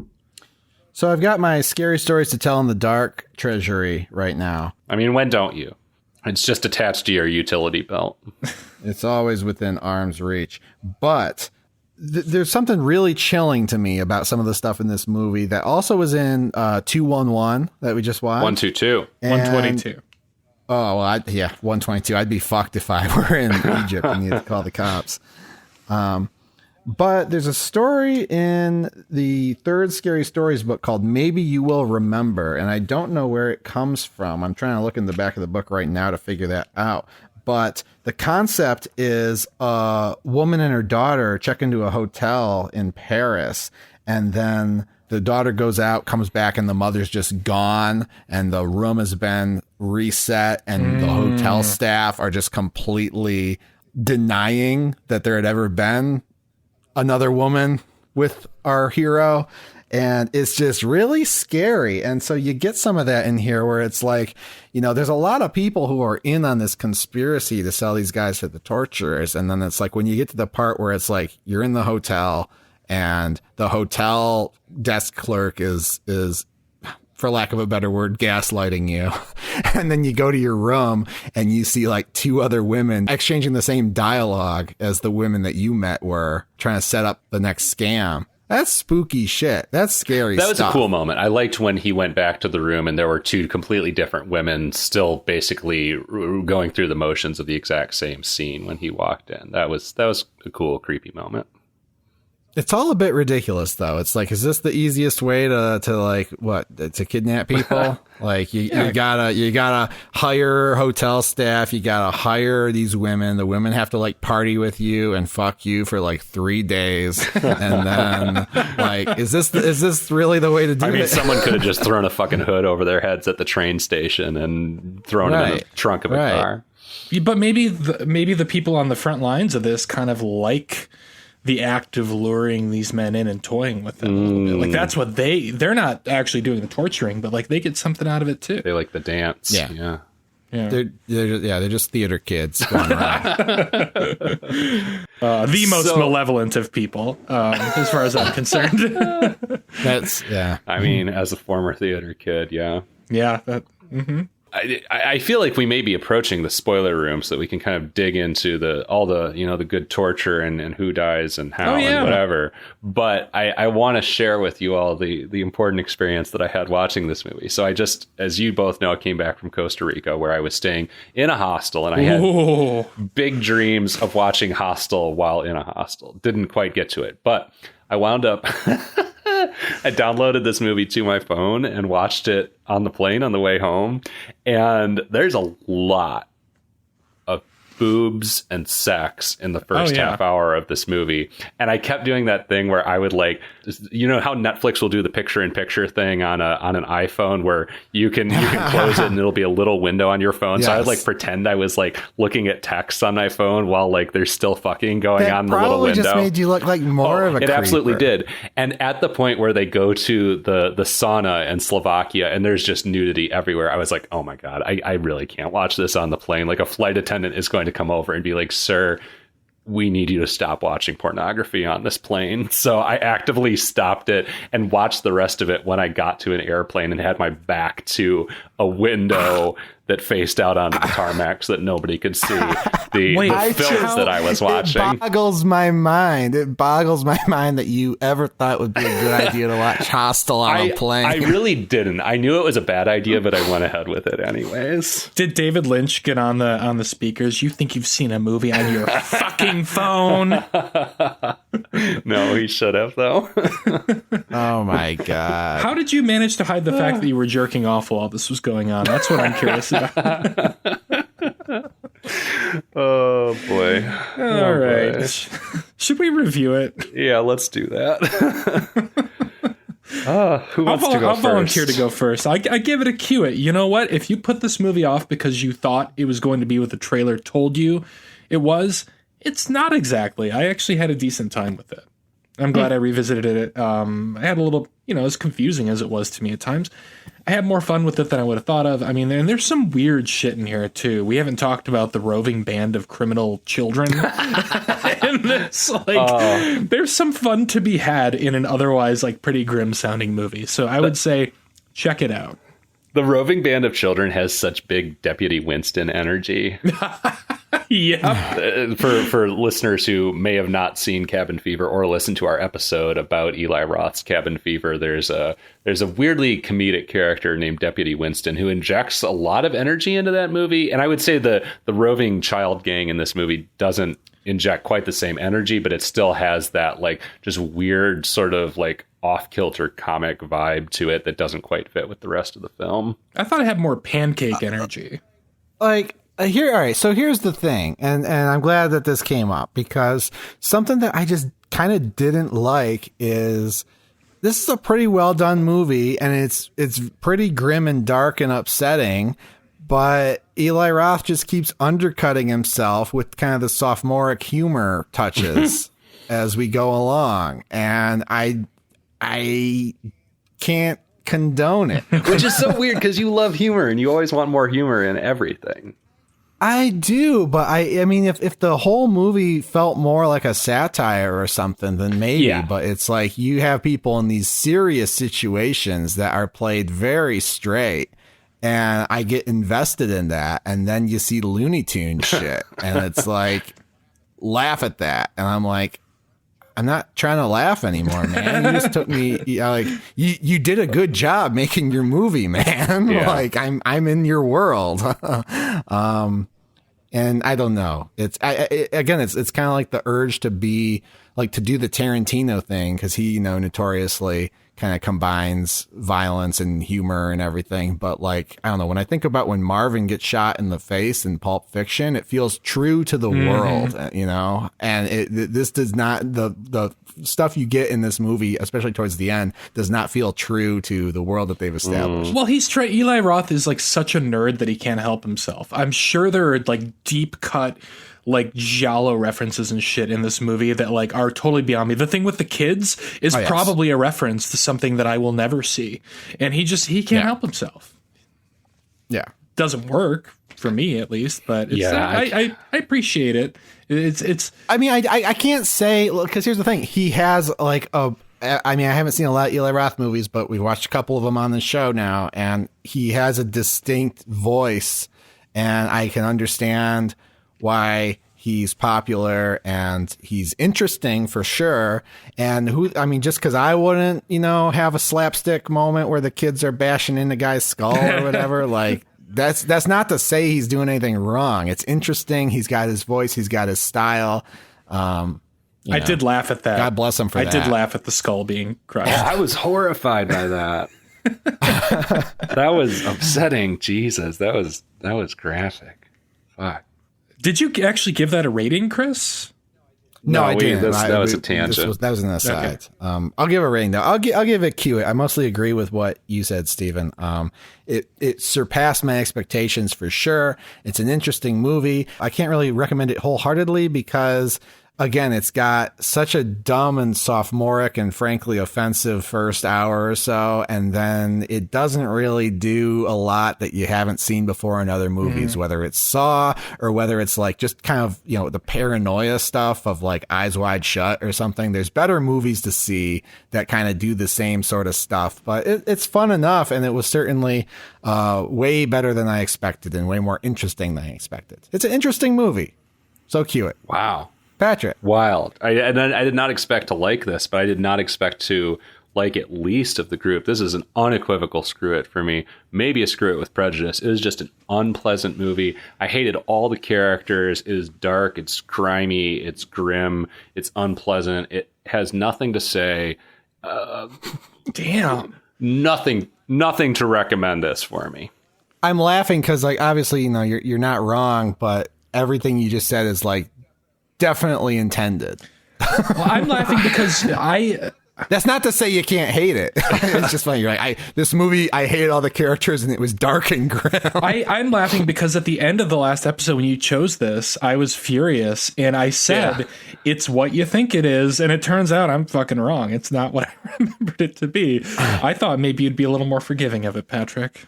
So I've got my scary stories to tell in the dark treasury right now. I mean, when don't you? It's just attached to your utility belt. It's always within arm's reach. But there's something really chilling to me about some of the stuff in this movie that also was in 211 that we just watched. 122. 122. Oh, well, 122. I'd be fucked if I were in Egypt and you had to call the cops. But there's a story in the third Scary Stories book called Maybe You Will Remember, and I don't know where it comes from. I'm trying to look in the back of the book right now to figure that out. But the concept is a woman and her daughter check into a hotel in Paris, and then the daughter goes out, comes back, and the mother's just gone, and the room has been reset, and the hotel staff are just completely denying that there had ever been another woman with our hero, and it's just really scary. And so you get some of that in here where it's like, there's a lot of people who are in on this conspiracy to sell these guys to the torturers. And then it's like, when you get to the part where it's like, you're in the hotel and the hotel desk clerk is, for lack of a better word, gaslighting you. And then you go to your room and you see like two other women exchanging the same dialogue as the women that you met were, trying to set up the next scam. That's spooky shit. That's scary stuff. That was a cool moment. I liked when he went back to the room and there were two completely different women still basically going through the motions of the exact same scene when he walked in. That was a cool, creepy moment. It's all a bit ridiculous, though. It's like, is this the easiest way to kidnap people? Like, you gotta hire hotel staff. You gotta hire these women. The women have to party with you and fuck you for 3 days. And then is this really the way to do it? I mean, someone could have just thrown a fucking hood over their heads at the train station and thrown it in the trunk of a car. But maybe the people on the front lines of this kind of like the act of luring these men in and toying with them a little bit. That's what they're not actually doing the torturing, but they get something out of it too. They like the dance. Yeah. Yeah. They're just theater kids going around. The most malevolent of people, as far as I'm concerned. I mean, as a former theater kid, yeah. I feel like we may be approaching the spoiler room so that we can kind of dig into all the good torture and who dies and how and whatever. But I want to share with you all the important experience that I had watching this movie. So I just, as you both know, I came back from Costa Rica where I was staying in a hostel, and I had big dreams of watching Hostel while in a hostel. Didn't quite get to it, but I wound up... I downloaded this movie to my phone and watched it on the plane on the way home. And there's a lot of boobs and sex in the first half hour of this movie. And I kept doing that thing where I would how Netflix will do the picture-in-picture thing on an iPhone where you can close it and it'll be a little window on your phone. Yes. So I would pretend I was looking at text on my phone while there's still fucking going on in the little window. That probably just made you look like more of a creeper. It absolutely did. And at the point where they go to the sauna in Slovakia and there's just nudity everywhere, I was like, oh my God, I really can't watch this on the plane. Like, a flight attendant is going to come over and be like, sir, we need you to stop watching pornography on this plane. So I actively stopped it and watched the rest of it when I got to an airplane and had my back to a window that faced out onto the tarmac so that nobody could see the films that I was watching. It boggles my mind. It boggles my mind that you ever thought it would be a good idea to watch Hostel on a plane. I really didn't. I knew it was a bad idea, but I went ahead with it anyways. Did David Lynch get on the speakers? You think you've seen a movie on your fucking phone? No, he should have, though. Oh my God. How did you manage to hide the fact that you were jerking off while this was going on? That's what I'm curious about. Oh boy. All right. Boy. Should we review it? Yeah, let's do that. Who wants to go first? I'll volunteer to go first. I give it a cue it. You know what? If you put this movie off because you thought it was going to be what the trailer told you it was, it's not exactly. I actually had a decent time with it. I'm glad I revisited it. I had a little, as confusing as it was to me at times, I had more fun with it than I would have thought of. I mean, and there's some weird shit in here, too. We haven't talked about the roving band of criminal children in this. There's some fun to be had in an otherwise, pretty grim-sounding movie. So I would say, check it out. The roving band of children has such big Deputy Winston energy. Yeah. For listeners who may have not seen Cabin Fever or listened to our episode about Eli Roth's Cabin Fever, there's a weirdly comedic character named Deputy Winston who injects a lot of energy into that movie. And I would say the roving child gang in this movie doesn't inject quite the same energy, but it still has that just weird sort of off-kilter comic vibe to it that doesn't quite fit with the rest of the film. I thought it had more pancake energy. All right, so here's the thing, and I'm glad that this came up, because something that I just kind of didn't like is this is a pretty well done movie, and it's pretty grim and dark and upsetting, but Eli Roth just keeps undercutting himself with kind of the sophomoric humor touches as we go along, and I can't condone it. Which is so weird, because you love humor, and you always want more humor in everything. I do, but I mean, if the whole movie felt more like a satire or something, then maybe. Yeah. But it's you have people in these serious situations that are played very straight, and I get invested in that, and then you see Looney Tunes shit, and it's laugh at that, and I'm like, I'm not trying to laugh anymore, man. You just took me, you did a good job making your movie, man. Yeah. I'm in your world. And I don't know. It's kind of like the urge to be to do the Tarantino thing, because he, notoriously kind of combines violence and humor and everything. But I don't know, when I think about when Marvin gets shot in the face in Pulp Fiction, it feels true to the world, and this does not, the stuff you get in this movie, especially towards the end, does not feel true to the world that they've established. Well, Eli Roth is such a nerd that he can't help himself. I'm sure there are deep cut giallo references and shit in this movie that are totally beyond me. The thing with the kids is probably a reference to something that I will never see, and he can't help himself. Yeah. doesn't work for me at least, but it's, I appreciate it. It's. I mean, I can't say, because here's the thing. He has like I mean, I haven't seen a lot of Eli Roth movies, but we've watched a couple of them on the show now, and he has a distinct voice, and I can understand why he's popular and he's interesting for sure. And just because I wouldn't, have a slapstick moment where the kids are bashing in the guy's skull or whatever, like that's not to say he's doing anything wrong. It's interesting. He's got his voice. He's got his style. I did laugh at that. God bless him for that. I did laugh at the skull being crushed. I was horrified by that. That was upsetting. Jesus, that was graphic. Fuck. Did you actually give that a rating, Chris? No, I didn't. That was a tangent. That was an aside. Okay. I'll give a rating though. I'll give it Q. I mostly agree with what you said, Stephen. It surpassed my expectations for sure. It's an interesting movie. I can't really recommend it wholeheartedly because, again, it's got such a dumb and sophomoric and frankly offensive first hour or so, and then it doesn't really do a lot that you haven't seen before in other movies, whether it's Saw or whether it's like just kind of, the paranoia stuff of like Eyes Wide Shut or something. There's better movies to see that kind of do the same sort of stuff, but it's fun enough, and it was certainly way better than I expected and way more interesting than I expected. It's an interesting movie, so cue it. Wow. Patrick. Wild. I did not expect to like this, but I did not expect to like at least of the group. This is an unequivocal screw it for me. Maybe a screw it with prejudice. It was just an unpleasant movie. I hated all the characters. It is dark. It's grimy. It's grim. It's unpleasant. It has nothing to say. Damn. Nothing to recommend this for me. I'm laughing because, like, obviously, you're not wrong, but everything you just said is like definitely intended. Well, I'm laughing because that's not to say you can't hate it. It's just funny. You're like, this movie, I hated all the characters and it was dark and grim. I'm laughing because at the end of the last episode, when you chose this, I was furious and I said, It's what you think it is. And it turns out I'm fucking wrong. It's not what I remembered it to be. I thought maybe you'd be a little more forgiving of it, Patrick.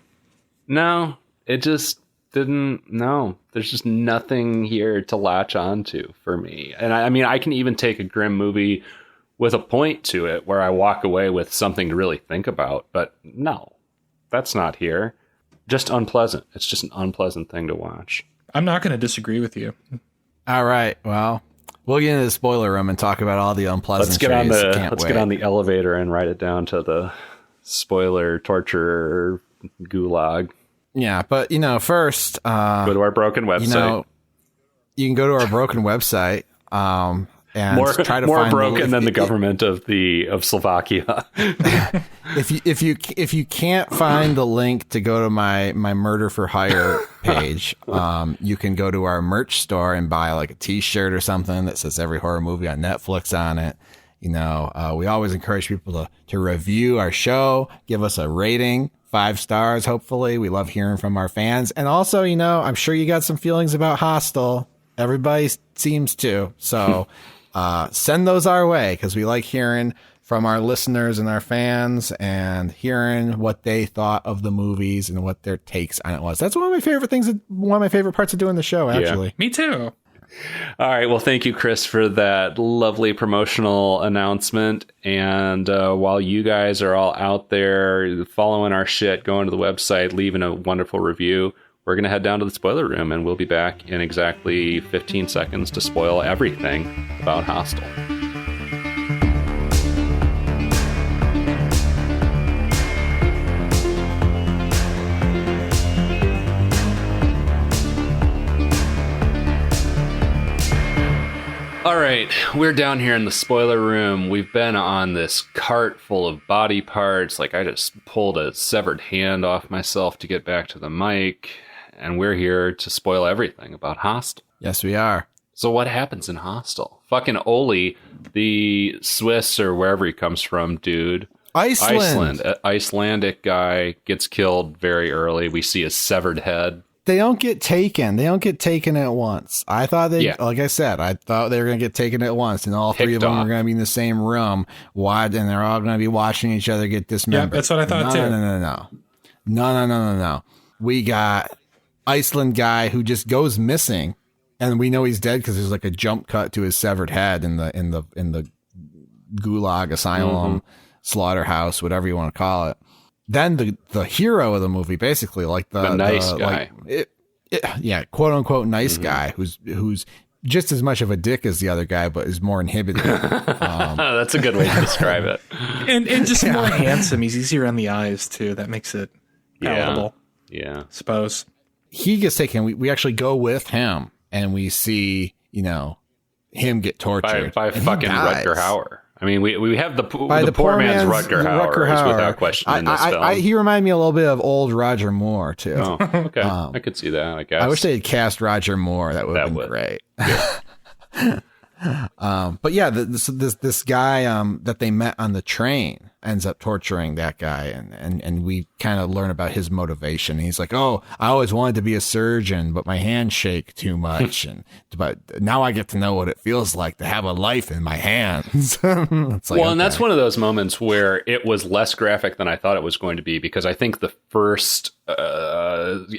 No, it just didn't. No, there's just nothing here to latch onto for me. And I mean, I can even take a grim movie with a point to it where I walk away with something to really think about. But no, that's not here. Just unpleasant. It's just an unpleasant thing to watch. I'm not going to disagree with you. All right. Well, we'll get into the spoiler room and talk about all the unpleasant. Let's get on the elevator and write it down to the spoiler torture gulag. Yeah, but first, go to our broken website. You can go to our broken website. And try to more find broken than the government of Slovakia. if you can't find the link to go to my Murder for Hire page, you can go to our merch store and buy like a T-shirt or something that says every horror movie on Netflix on it. We always encourage people to review our show, give us a rating. 5 stars, hopefully. We love hearing from our fans. And also, I'm sure you got some feelings about Hostel. Everybody seems to. So send those our way because we like hearing from our listeners and our fans and hearing what they thought of the movies and what their takes on it was. That's one of my favorite things, one of my favorite parts of doing the show, actually. Yeah, me too. All right. Well, thank you, Chris, for that lovely promotional announcement. And while you guys are all out there following our shit, going to the website, leaving a wonderful review, we're going to head down to the spoiler room and we'll be back in exactly 15 seconds to spoil everything about Hostel. All right, we're down here in the spoiler room. We've been on this cart full of body parts. Like I just pulled a severed hand off myself to get back to the mic. And we're here to spoil everything about Hostel. Yes, we are. So what happens in Hostel? Fucking Oli, the Swiss or wherever he comes from, dude. Iceland. Icelandic guy gets killed very early. We see a severed head. They don't get taken. They don't get taken at once. I thought like I said, I thought they were going to get taken at once, and all three of them were going to be in the same room, and they're all going to be watching each other get dismembered. Yeah, that's what I thought too. No. We got Iceland guy who just goes missing, and we know he's dead because there's like a jump cut to his severed head in the gulag asylum, slaughterhouse, whatever you want to call it. Then the hero of the movie, basically, like the nice guy, quote unquote nice guy, who's just as much of a dick as the other guy, but is more inhibited. That's a good way to describe it. and just more handsome. He's easier on the eyes too. That makes it palatable. Yeah. Suppose. He gets taken. We actually go with him, and we see, him get tortured by fucking Rutger Hauer. I mean, we have the poor man's Rutger Hauer is without question in this film. He reminded me a little bit of old Roger Moore too. Oh, okay. I could see that, I guess. I wish they had cast Roger Moore. That would have been great. Yeah. But yeah, this guy that they met on the train ends up torturing that guy, and we kind of learn about his motivation. He's like, "Oh, I always wanted to be a surgeon, but my hands shake too much, but now I get to know what it feels like to have a life in my hands." It's like, and that's one of those moments where it was less graphic than I thought it was going to be, because I think the first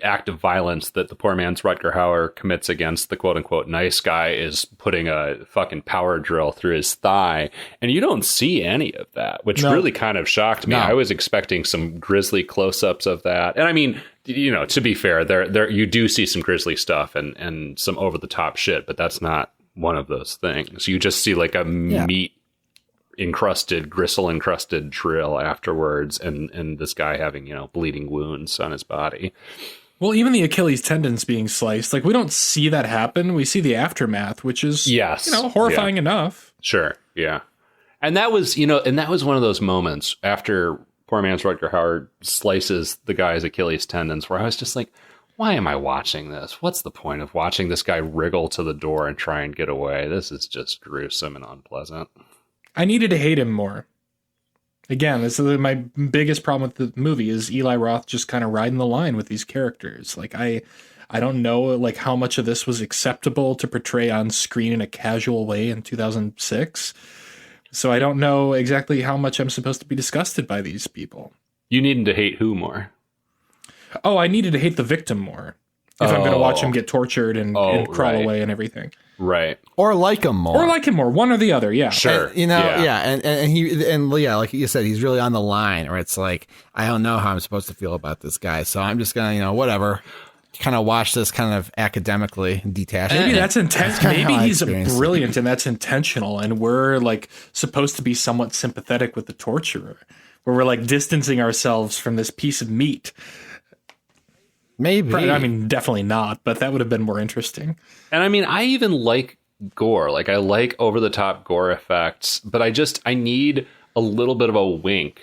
act of violence that the poor man's Rutger Hauer commits against the quote unquote nice guy is putting a fucking power drill through his thigh, and you don't see any of that, which really kind of shocked me. I was expecting some grisly close-ups of that, and I mean, to be fair, there you do see some grisly stuff and some over the top shit, but that's not one of those things. You just see like a meat encrusted, gristle encrusted drill afterwards, and this guy having bleeding wounds on his body. Well, even the Achilles tendons being sliced, like, we don't see that happen. We see the aftermath, which is horrifying enough. Sure, yeah. And that was one of those moments after poor man's Rutger Hauer slices the guy's Achilles tendons where I was just like, why am I watching this? What's the point of watching this guy wriggle to the door and try and get away? This is just gruesome and unpleasant. I needed to hate him more. Again, this is my biggest problem with the movie is Eli Roth just kind of riding the line with these characters. Like, I don't know, like, how much of this was acceptable to portray on screen in a casual way in 2006. So I don't know exactly how much I'm supposed to be disgusted by these people. You needed to hate who more? Oh, I needed to hate the victim more. If I'm going to watch him get tortured and crawl away and everything. Right. Or like him more. One or the other, yeah. Sure. And, and like you said, he's really on the line, or it's like, I don't know how I'm supposed to feel about this guy, so I'm just going to, whatever, kind of watch this kind of academically detached. Maybe that's intentional. Maybe he's brilliant and that's intentional, and we're like supposed to be somewhat sympathetic with the torturer, where we're like distancing ourselves from this piece of meat. Maybe. I mean, definitely not, but that would have been more interesting. And I mean, I even like gore. Like, I like over-the-top gore effects, but I need a little bit of a wink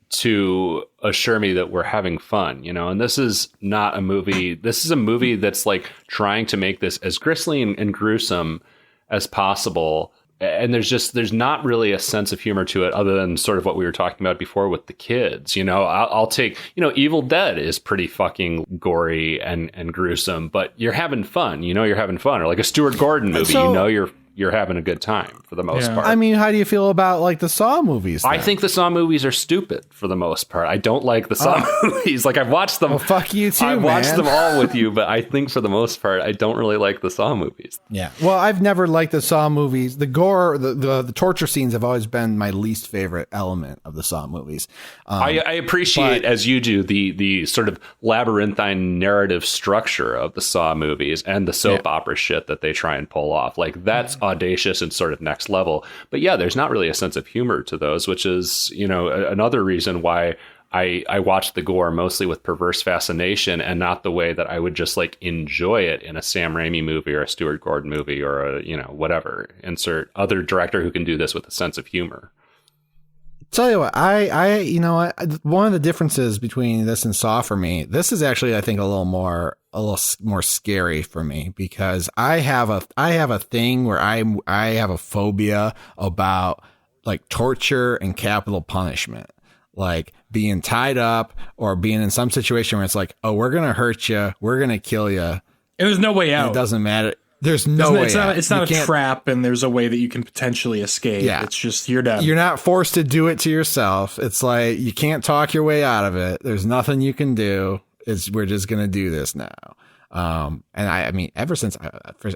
to assure me that we're having fun, And this is not a movie. This is a movie that's, like, trying to make this as grisly and gruesome as possible. And there's not really a sense of humor to it other than sort of what we were talking about before with the kids. I'll take, Evil Dead is pretty fucking gory and gruesome, but you're having fun, you're having fun. Or like a Stuart Gordon movie, you're having a good time for the most part. I mean, how do you feel about like the Saw movies then? I think the Saw movies are stupid for the most part. I don't like the Saw movies. Like, I've watched them. Well, fuck you too, I've watched them all with you, but I think for the most part, I don't really like the Saw movies. Yeah. Well, I've never liked the Saw movies. The gore, the torture scenes have always been my least favorite element of the Saw movies. I appreciate, as you do, the sort of labyrinthine narrative structure of the Saw movies and the soap opera shit that they try and pull off. Like, that's audacious and sort of next level. But yeah, there's not really a sense of humor to those, which is, another reason why I watch the gore mostly with perverse fascination and not the way that I would just like enjoy it in a Sam Raimi movie or a Stuart Gordon movie or a, whatever. Insert other director who can do this with a sense of humor. Tell you what, one of the differences between this and Saw for me, this is actually, I think, a little more scary for me, because I have a thing where I have a phobia about like torture and capital punishment, like being tied up or being in some situation where it's like, oh, we're going to hurt you. We're going to kill you. And there's no way out. It doesn't matter. There's no way out. It's not a trap, and there's a way that you can potentially escape. Yeah. It's just, you're done. You're not forced to do it to yourself. It's like, you can't talk your way out of it. There's nothing you can do. We're just going to do this now. And I mean, ever since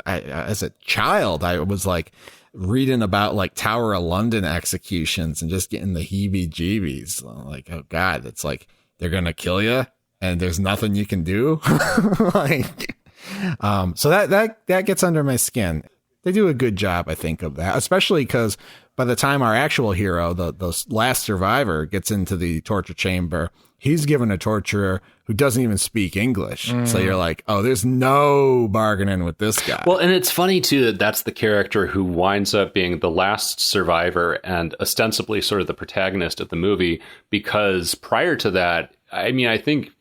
as a child, I was like reading about like Tower of London executions and just getting the heebie-jeebies. Like, oh God, it's like they're gonna kill you and there's nothing you can do. Like, so that gets under my skin. They do a good job, I think, of that, especially because by the time our actual hero, the last survivor, gets into the torture chamber, he's given a torturer who doesn't even speak English. So you're like, oh, there's no bargaining with this guy. Well, and it's funny, too, that that's the character who winds up being the last survivor and ostensibly sort of the protagonist of the movie, because prior to that, I mean, I think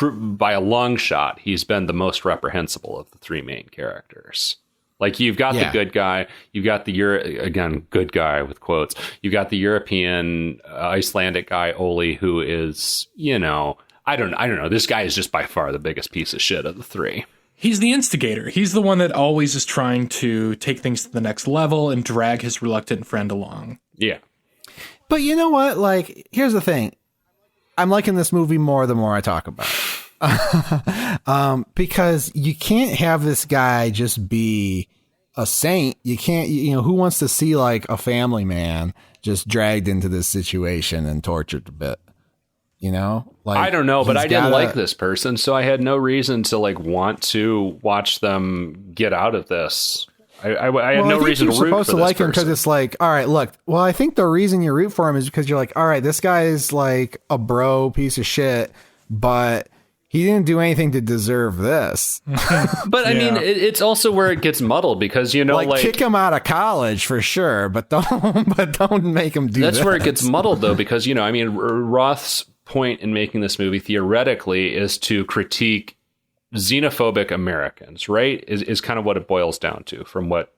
by a long shot, he's been the most reprehensible of the three main characters. Like, you've got the good guy, you've got the again, good guy with quotes. You've got the European, Icelandic guy, Oli, who is, you know, I don't know. This guy is just by far the biggest piece of shit of the three. He's the instigator. He's the one that always is trying to take things to the next level and drag his reluctant friend along. Yeah. But you know what? Like, here's the thing. I'm liking this movie more the more I talk about it. Because you can't have this guy just be a saint. You can't, you know, who wants to see like a family man just dragged into this situation and tortured a bit? You know, like, I don't know, but I didn't like this person, so I had no reason to like want to watch them get out of this. I had no reason to root for this person. You're supposed to like him because it's like, all right, look. Well, I think the reason you root for him is because you're like, all right, this guy is like a bro piece of shit, but he didn't do anything to deserve this. But I mean, it's also where it gets muddled because, you know, like kick him out of college for sure, but don't make him do that. That's where it gets muddled, though, because, you know, I mean, Roth's point in making this movie theoretically is to critique xenophobic Americans, right? Is kind of what it boils down to from what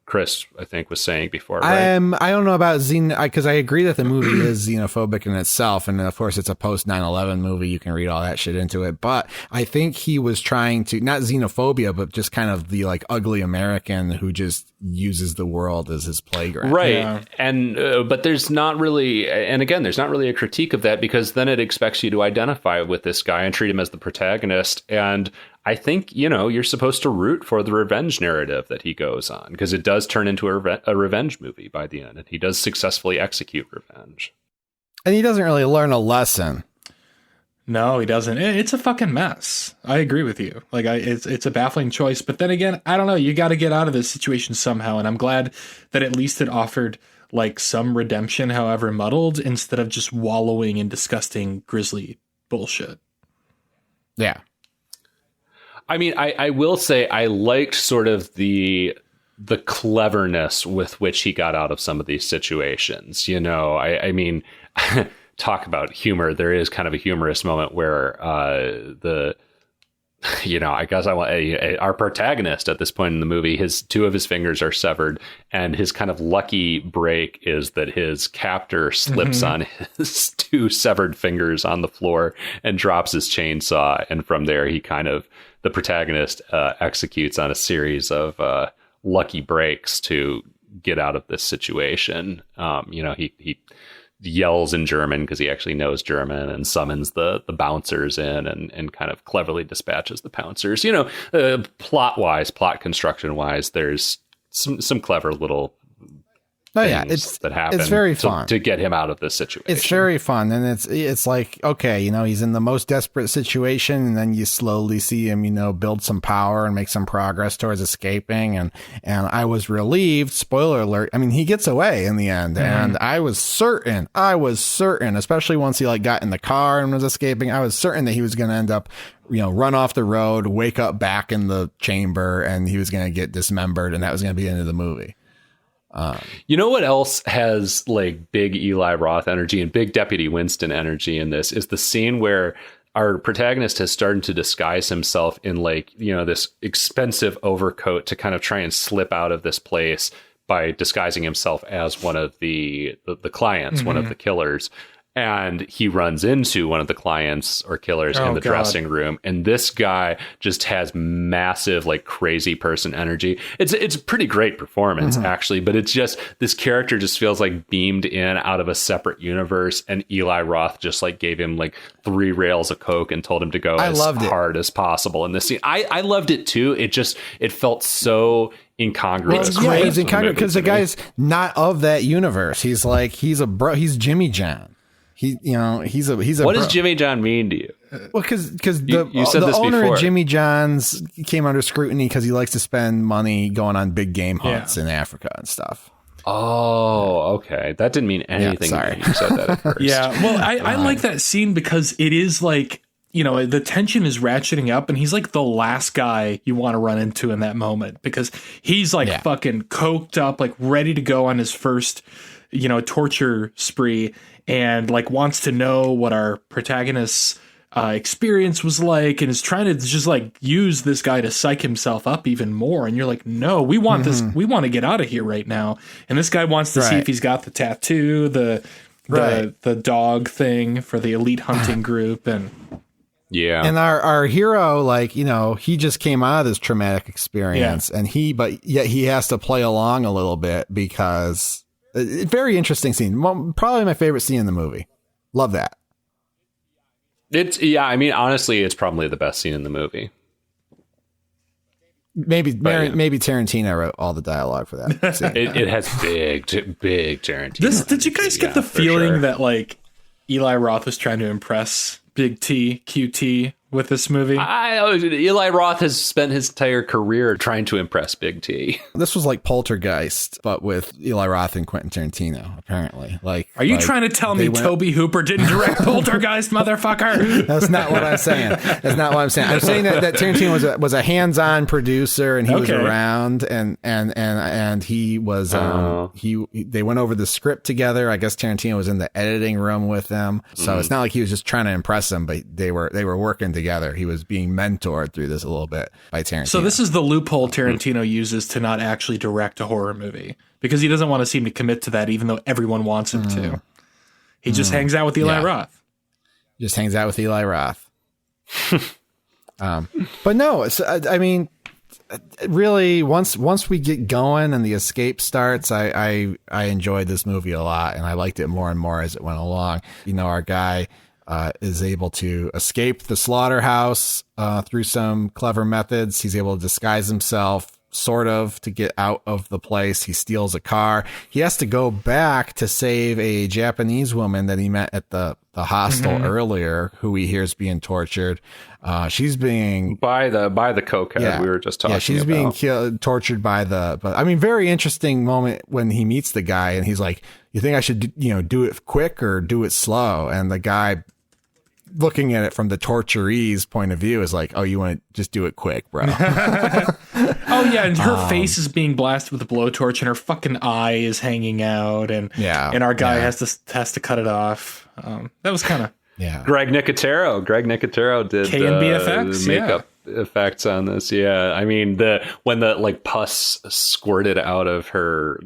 Chris, I think, was saying before, right? I don't know about because I agree that the movie is xenophobic in itself. And of course, it's a post 9/11 movie. You can read all that shit into it. But I think he was trying to, not xenophobia, but just kind of the like ugly American who just uses the world as his playground. Right. Yeah. And, but there's not really, and again, there's not really a critique of that because then it expects you to identify with this guy and treat him as the protagonist. And I think, you know, you're supposed to root for the revenge narrative that he goes on because it does turn into a revenge movie by the end. And he does successfully execute revenge. And he doesn't really learn a lesson. No, he doesn't. It's a fucking mess. I agree with you. Like, it's a baffling choice. But then again, I don't know. You got to get out of this situation somehow. And I'm glad that at least it offered like some redemption, however muddled, instead of just wallowing in disgusting, grisly bullshit. Yeah. I mean, I will say I liked sort of the cleverness with which he got out of some of these situations. You know, I mean, talk about humor. There is kind of a humorous moment where you know, I guess our protagonist at this point in the movie, two of his fingers are severed, and his kind of lucky break is that his captor slips on his two severed fingers on the floor and drops his chainsaw. And from there, the protagonist executes on a series of lucky breaks to get out of this situation. You know, he yells in German because he actually knows German and summons the bouncers in and kind of cleverly dispatches the bouncers. You know, plot construction wise, there's some clever little things that happen. It's very fun to get him out of this situation. It's very fun, and it's like, okay, you know, he's in the most desperate situation, and then you slowly see him, you know, build some power and make some progress towards escaping. And I was relieved. Spoiler alert. I mean, he gets away in the end, and I was certain, especially once he like got in the car and was escaping. I was certain that he was going to end up, you know, run off the road, wake up back in the chamber, and he was going to get dismembered, and that was going to be the end of the movie. You know what else has like big Eli Roth energy and big Deputy Winston energy in this is the scene where our protagonist has started to disguise himself in like, you know, this expensive overcoat to kind of try and slip out of this place by disguising himself as one of the clients, one of the killers. and he runs into one of the clients or killers in the dressing room, and this guy just has massive, like, crazy person energy. It's a pretty great performance, actually, but it's just, this character just feels like beamed in out of a separate universe, and Eli Roth just like gave him like 3 rails of coke and told him to go as hard as possible in this scene. I loved it too. It felt so incongruous. It's great. It's incongruous because the guy's not of that universe. He's He's Jimmy John. He's a What does Jimmy John mean to you? Well, because the owner of Jimmy John's came under scrutiny because he likes to spend money going on big game hunts in Africa and stuff. Oh, okay. That didn't mean anything. Yeah, sorry. When you said that at first. Yeah, well, I like that scene because it is like, the tension is ratcheting up, and he's like the last guy you want to run into in that moment because he's like fucking coked up, like ready to go on his first, torture spree, and like wants to know what our protagonist's experience was like, and is trying to just like use this guy to psych himself up even more. And you're like, no, we want this. We want to get out of here right now. And this guy wants to see if he's got the tattoo, the dog thing for the elite hunting group. And and our hero, like, he just came out of this traumatic experience, and yet he has to play along a little bit because very interesting scene. Probably my favorite scene in the movie. Love that. Honestly, it's probably the best scene in the movie. Maybe Tarantino wrote all the dialogue for that scene. It has big Tarantino. Did you guys get the feeling that like Eli Roth was trying to impress Big T, QT with this movie? Eli Roth has spent his entire career trying to impress Big T. This was like Poltergeist, but with Eli Roth and Quentin Tarantino, apparently. Are you trying to tell me Tobe Hooper didn't direct Poltergeist, motherfucker? That's not what I'm saying. I'm saying that Tarantino was a hands-on producer, and he was around, and he was they went over the script together. I guess Tarantino was in the editing room with them, so it's not like he was just trying to impress them, but they were working together. He was being mentored through this a little bit by Tarantino. So this is the loophole Tarantino uses to not actually direct a horror movie, because he doesn't want to seem to commit to that, even though everyone wants him to. He just hangs out with Eli Roth. Just hangs out with Eli Roth. But no, really, once we get going and the escape starts, I enjoyed this movie a lot, and I liked it more and more as it went along. Our guy is able to escape the slaughterhouse through some clever methods. He's able to disguise himself, sort of, to get out of the place. He steals a car. He has to go back to save a Japanese woman that he met at the hostel earlier, who he hears being tortured. She's being by the cokehead we were just talking about. She's being tortured by very interesting moment when he meets the guy, and he's like, you think I should do it quick or do it slow? And the guy, looking at it from the torturee's point of view, is like, oh, you want to just do it quick, bro. And her face is being blasted with a blowtorch, and her fucking eye is hanging out, and our guy has to cut it off. That was kind of Greg Nicotero did K&B makeup effects on this. When the like pus squirted out of her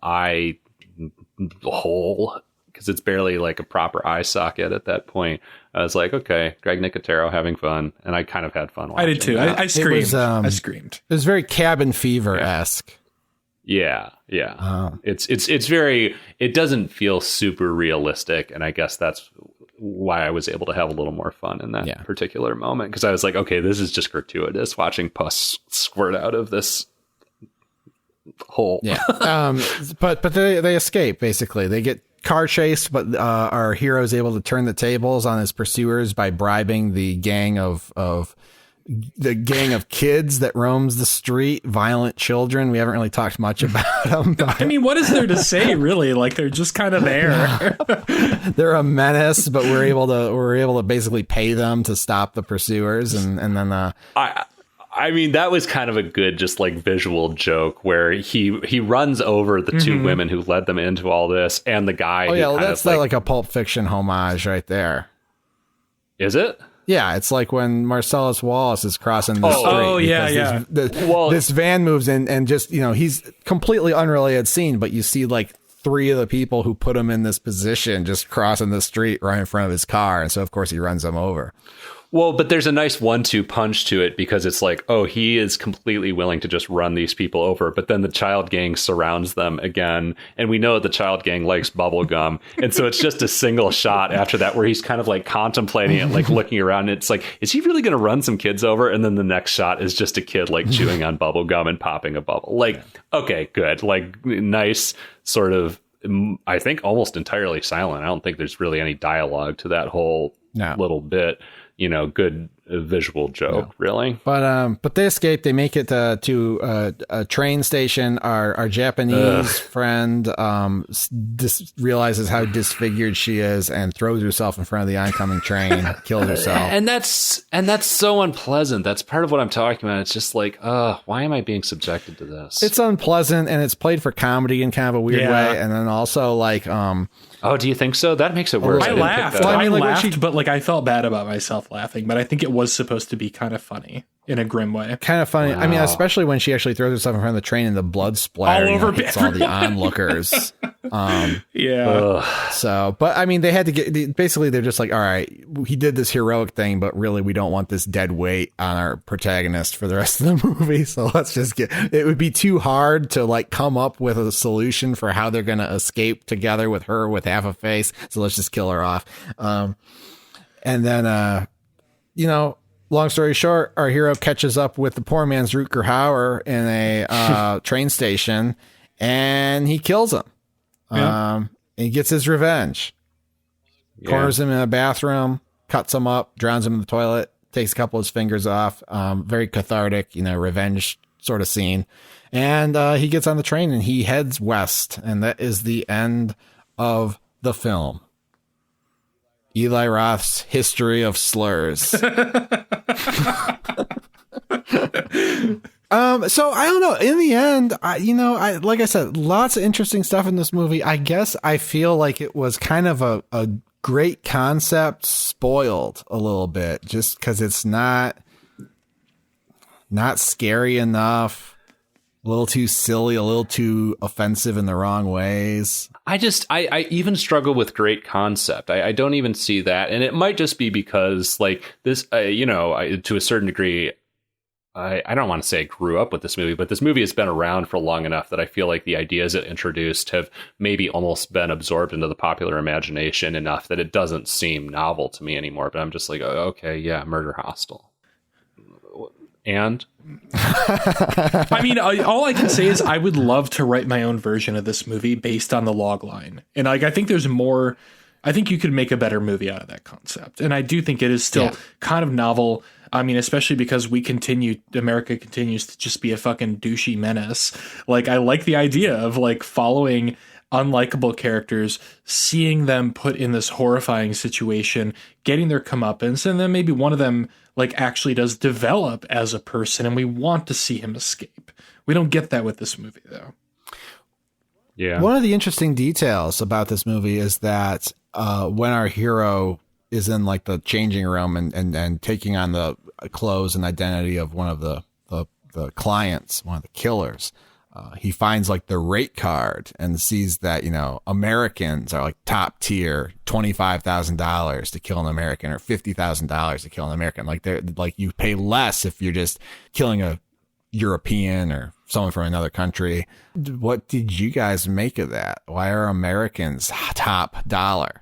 eye hole, because it's barely like a proper eye socket at that point, I was like, okay, Greg Nicotero having fun, and I kind of had fun watching. I did too. I screamed. I screamed. It was very Cabin Fever-esque. Yeah. It's very, it doesn't feel super realistic, and I guess that's why I was able to have a little more fun in that particular moment, because I was like, okay, this is just gratuitous, watching pus squirt out of this hole. But they escape, basically. They get car chased, but our hero is able to turn the tables on his pursuers by bribing the gang of kids that roams the street, violent children. We haven't really talked much about them. What is there to say, really? Like, they're just kind of there. They're a menace, but we're able to basically pay them to stop the pursuers, and then that was kind of a good, just like visual joke where he runs over the two women who led them into all this, and the guy. That's like a Pulp Fiction homage right there. Is it? Yeah, it's like when Marcellus Wallace is crossing the street. Oh, yeah. This van moves in, and just, he's completely unrelated scene, but you see like 3 of the people who put him in this position just crossing the street right in front of his car. And so, of course, he runs them over. Well, but there's a nice 1-2 punch to it because it's like, oh, he is completely willing to just run these people over. But then the child gang surrounds them again. And we know the child gang likes bubble gum. And so it's just a single shot after that where he's kind of like contemplating it, like looking around. And it's like, is he really going to run some kids over? And then the next shot is just a kid like chewing on bubble gum and popping a bubble. Like, okay, good. Like nice sort of, I think almost entirely silent. I don't think there's really any dialogue to that whole little bit. You know, good visual joke, really. But they escape. They make it to a train station. Our Japanese friend realizes how disfigured she is and throws herself in front of the oncoming train, kills herself. And that's so unpleasant. That's part of what I'm talking about. It's just like, why am I being subjected to this? It's unpleasant, and it's played for comedy in kind of a weird way. And then also like, oh, do you think so? That makes it worse. I laughed. Well, I laughed, but like I felt bad about myself laughing. But I think it was supposed to be kind of funny in a grim way. Kind of funny. Wow. I mean, especially when she actually throws herself in front of the train and the blood splatter all over hits all the onlookers. Yeah. So, but I mean, they had to get. Basically, they're just like, all right, he did this heroic thing, but really, we don't want this dead weight on our protagonist for the rest of the movie. So let's just get. It would be too hard to like come up with a solution for how they're going to escape together with her with half a face. So let's just kill her off. And then, long story short, our hero catches up with the poor man's Rutger Hauer in a train station, and he kills him. And he gets his revenge. Corners him in a bathroom, cuts him up, drowns him in the toilet, takes a couple of his fingers off. Very cathartic, revenge sort of scene. And he gets on the train and he heads west. And that is the end of the film. Eli Roth's History of Slurs. So I don't know. In the end, I like I said, lots of interesting stuff in this movie. I guess I feel like it was kind of a great concept spoiled a little bit just because it's not scary enough. A little too silly, a little too offensive in the wrong ways. I even struggle with great concept. I don't even see that. And it might just be because like this, to a certain degree, I don't want to say I grew up with this movie, but this movie has been around for long enough that I feel like the ideas it introduced have maybe almost been absorbed into the popular imagination enough that it doesn't seem novel to me anymore. But I'm just like, oh, okay, yeah, Murder Hostel. And I mean, all I can say is I would love to write my own version of this movie based on the log line. And like, I think there's more. I think you could make a better movie out of that concept. And I do think it is still kind of novel. I mean, especially because America continues to just be a fucking douchey menace. Like, I like the idea of like following unlikable characters, seeing them put in this horrifying situation, getting their comeuppance, and then maybe one of them like actually does develop as a person, and we want to see him escape. We don't get that with this movie, though. Yeah. One of the interesting details about this movie is that when our hero is in like the changing room and taking on the clothes and identity of one of the clients, one of the killers, he finds like the rate card and sees that, Americans are like top tier, $25,000 to kill an American or $50,000 to kill an American. Like they're like, you pay less if you're just killing a European or someone from another country. What did you guys make of that? Why are Americans top dollar?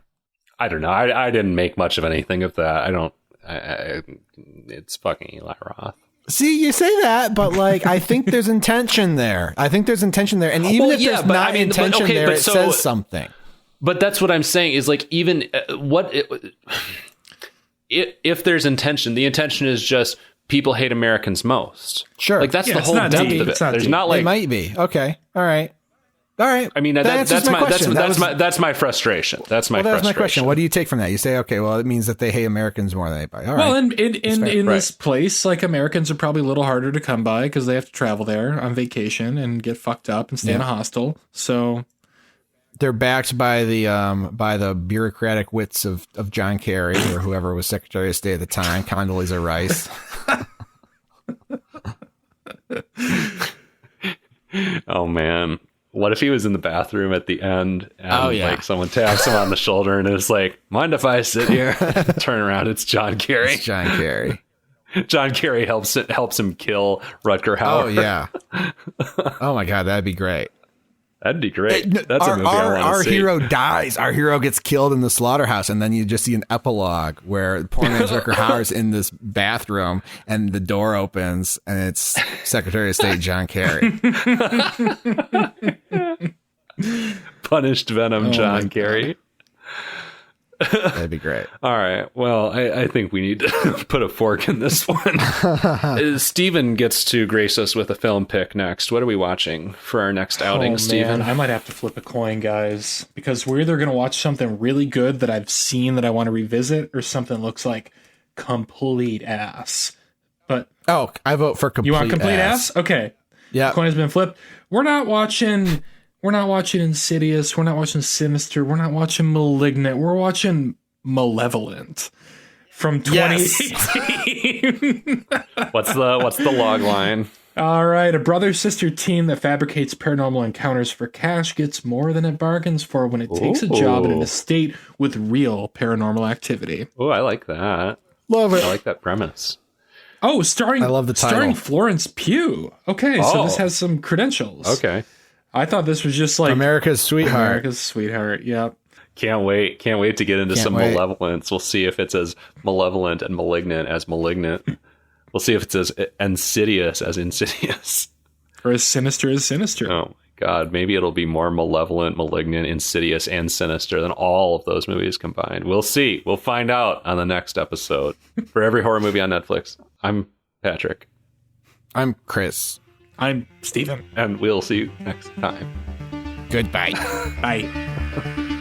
I don't know. I didn't make much of anything of that. It's fucking Eli Roth. See, you say that, but like, I think there's intention there. And even if there's not intention there, it says something. But that's what I'm saying is like, even if there's intention, the intention is just people hate Americans most. Sure. Like that's the whole depth of it. There's not like, it might be. Okay. All right. I mean, that's my frustration. That's my question. What do you take from that? You say, okay, well, it means that they hate Americans more than anybody. All right. Well, in this place, like Americans are probably a little harder to come by because they have to travel there on vacation and get fucked up and stay in a hostel. So they're backed by the bureaucratic wits of John Kerry or whoever was Secretary of State at the time, Condoleezza Rice. Oh man. What if he was in the bathroom at the end and like someone taps him on the shoulder and it's like, mind if I sit here? Turn around, it's John Kerry. It's John Kerry. John Kerry helps him kill Rutger Hauer. Oh yeah. Oh my God, that'd be great. That'd be great. That's a movie I want to see. Our hero dies. Our hero gets killed in the slaughterhouse, and then you just see an epilogue where poor man's Rutger Hauer's in this bathroom, and the door opens, and it's Secretary of State John Kerry. Punished Venom John Kerry. That'd be great. All right. Well, I think we need to put a fork in this one. Steven gets to grace us with a film pick next. What are we watching for our next outing, Steven? I might have to flip a coin, guys, because we're either going to watch something really good that I've seen that I want to revisit, or something that looks like complete ass. But I vote for complete. You want complete ass? Okay. Yeah. The coin has been flipped. We're not watching Insidious. We're not watching Sinister. We're not watching Malignant. We're watching Malevolent from 2018. What's the log line? All right. A brother-sister team that fabricates paranormal encounters for cash gets more than it bargains for when it takes a job in an estate with real paranormal activity. Oh, I like that. Love it. I like that premise. Oh, I love the title. Starring Florence Pugh. Okay, so this has some credentials. Okay. I thought this was just like America's Sweetheart. Yep. Can't wait to get into Malevolence. We'll see if it's as malevolent and malignant as Malignant. We'll see if it's as insidious as Insidious. Or as sinister as Sinister. Oh my God. Maybe it'll be more malevolent, malignant, insidious, and sinister than all of those movies combined. We'll see. We'll find out on the next episode. For every horror movie on Netflix, I'm Patrick. I'm Chris. I'm Steven. And we'll see you next time. Goodbye. Bye.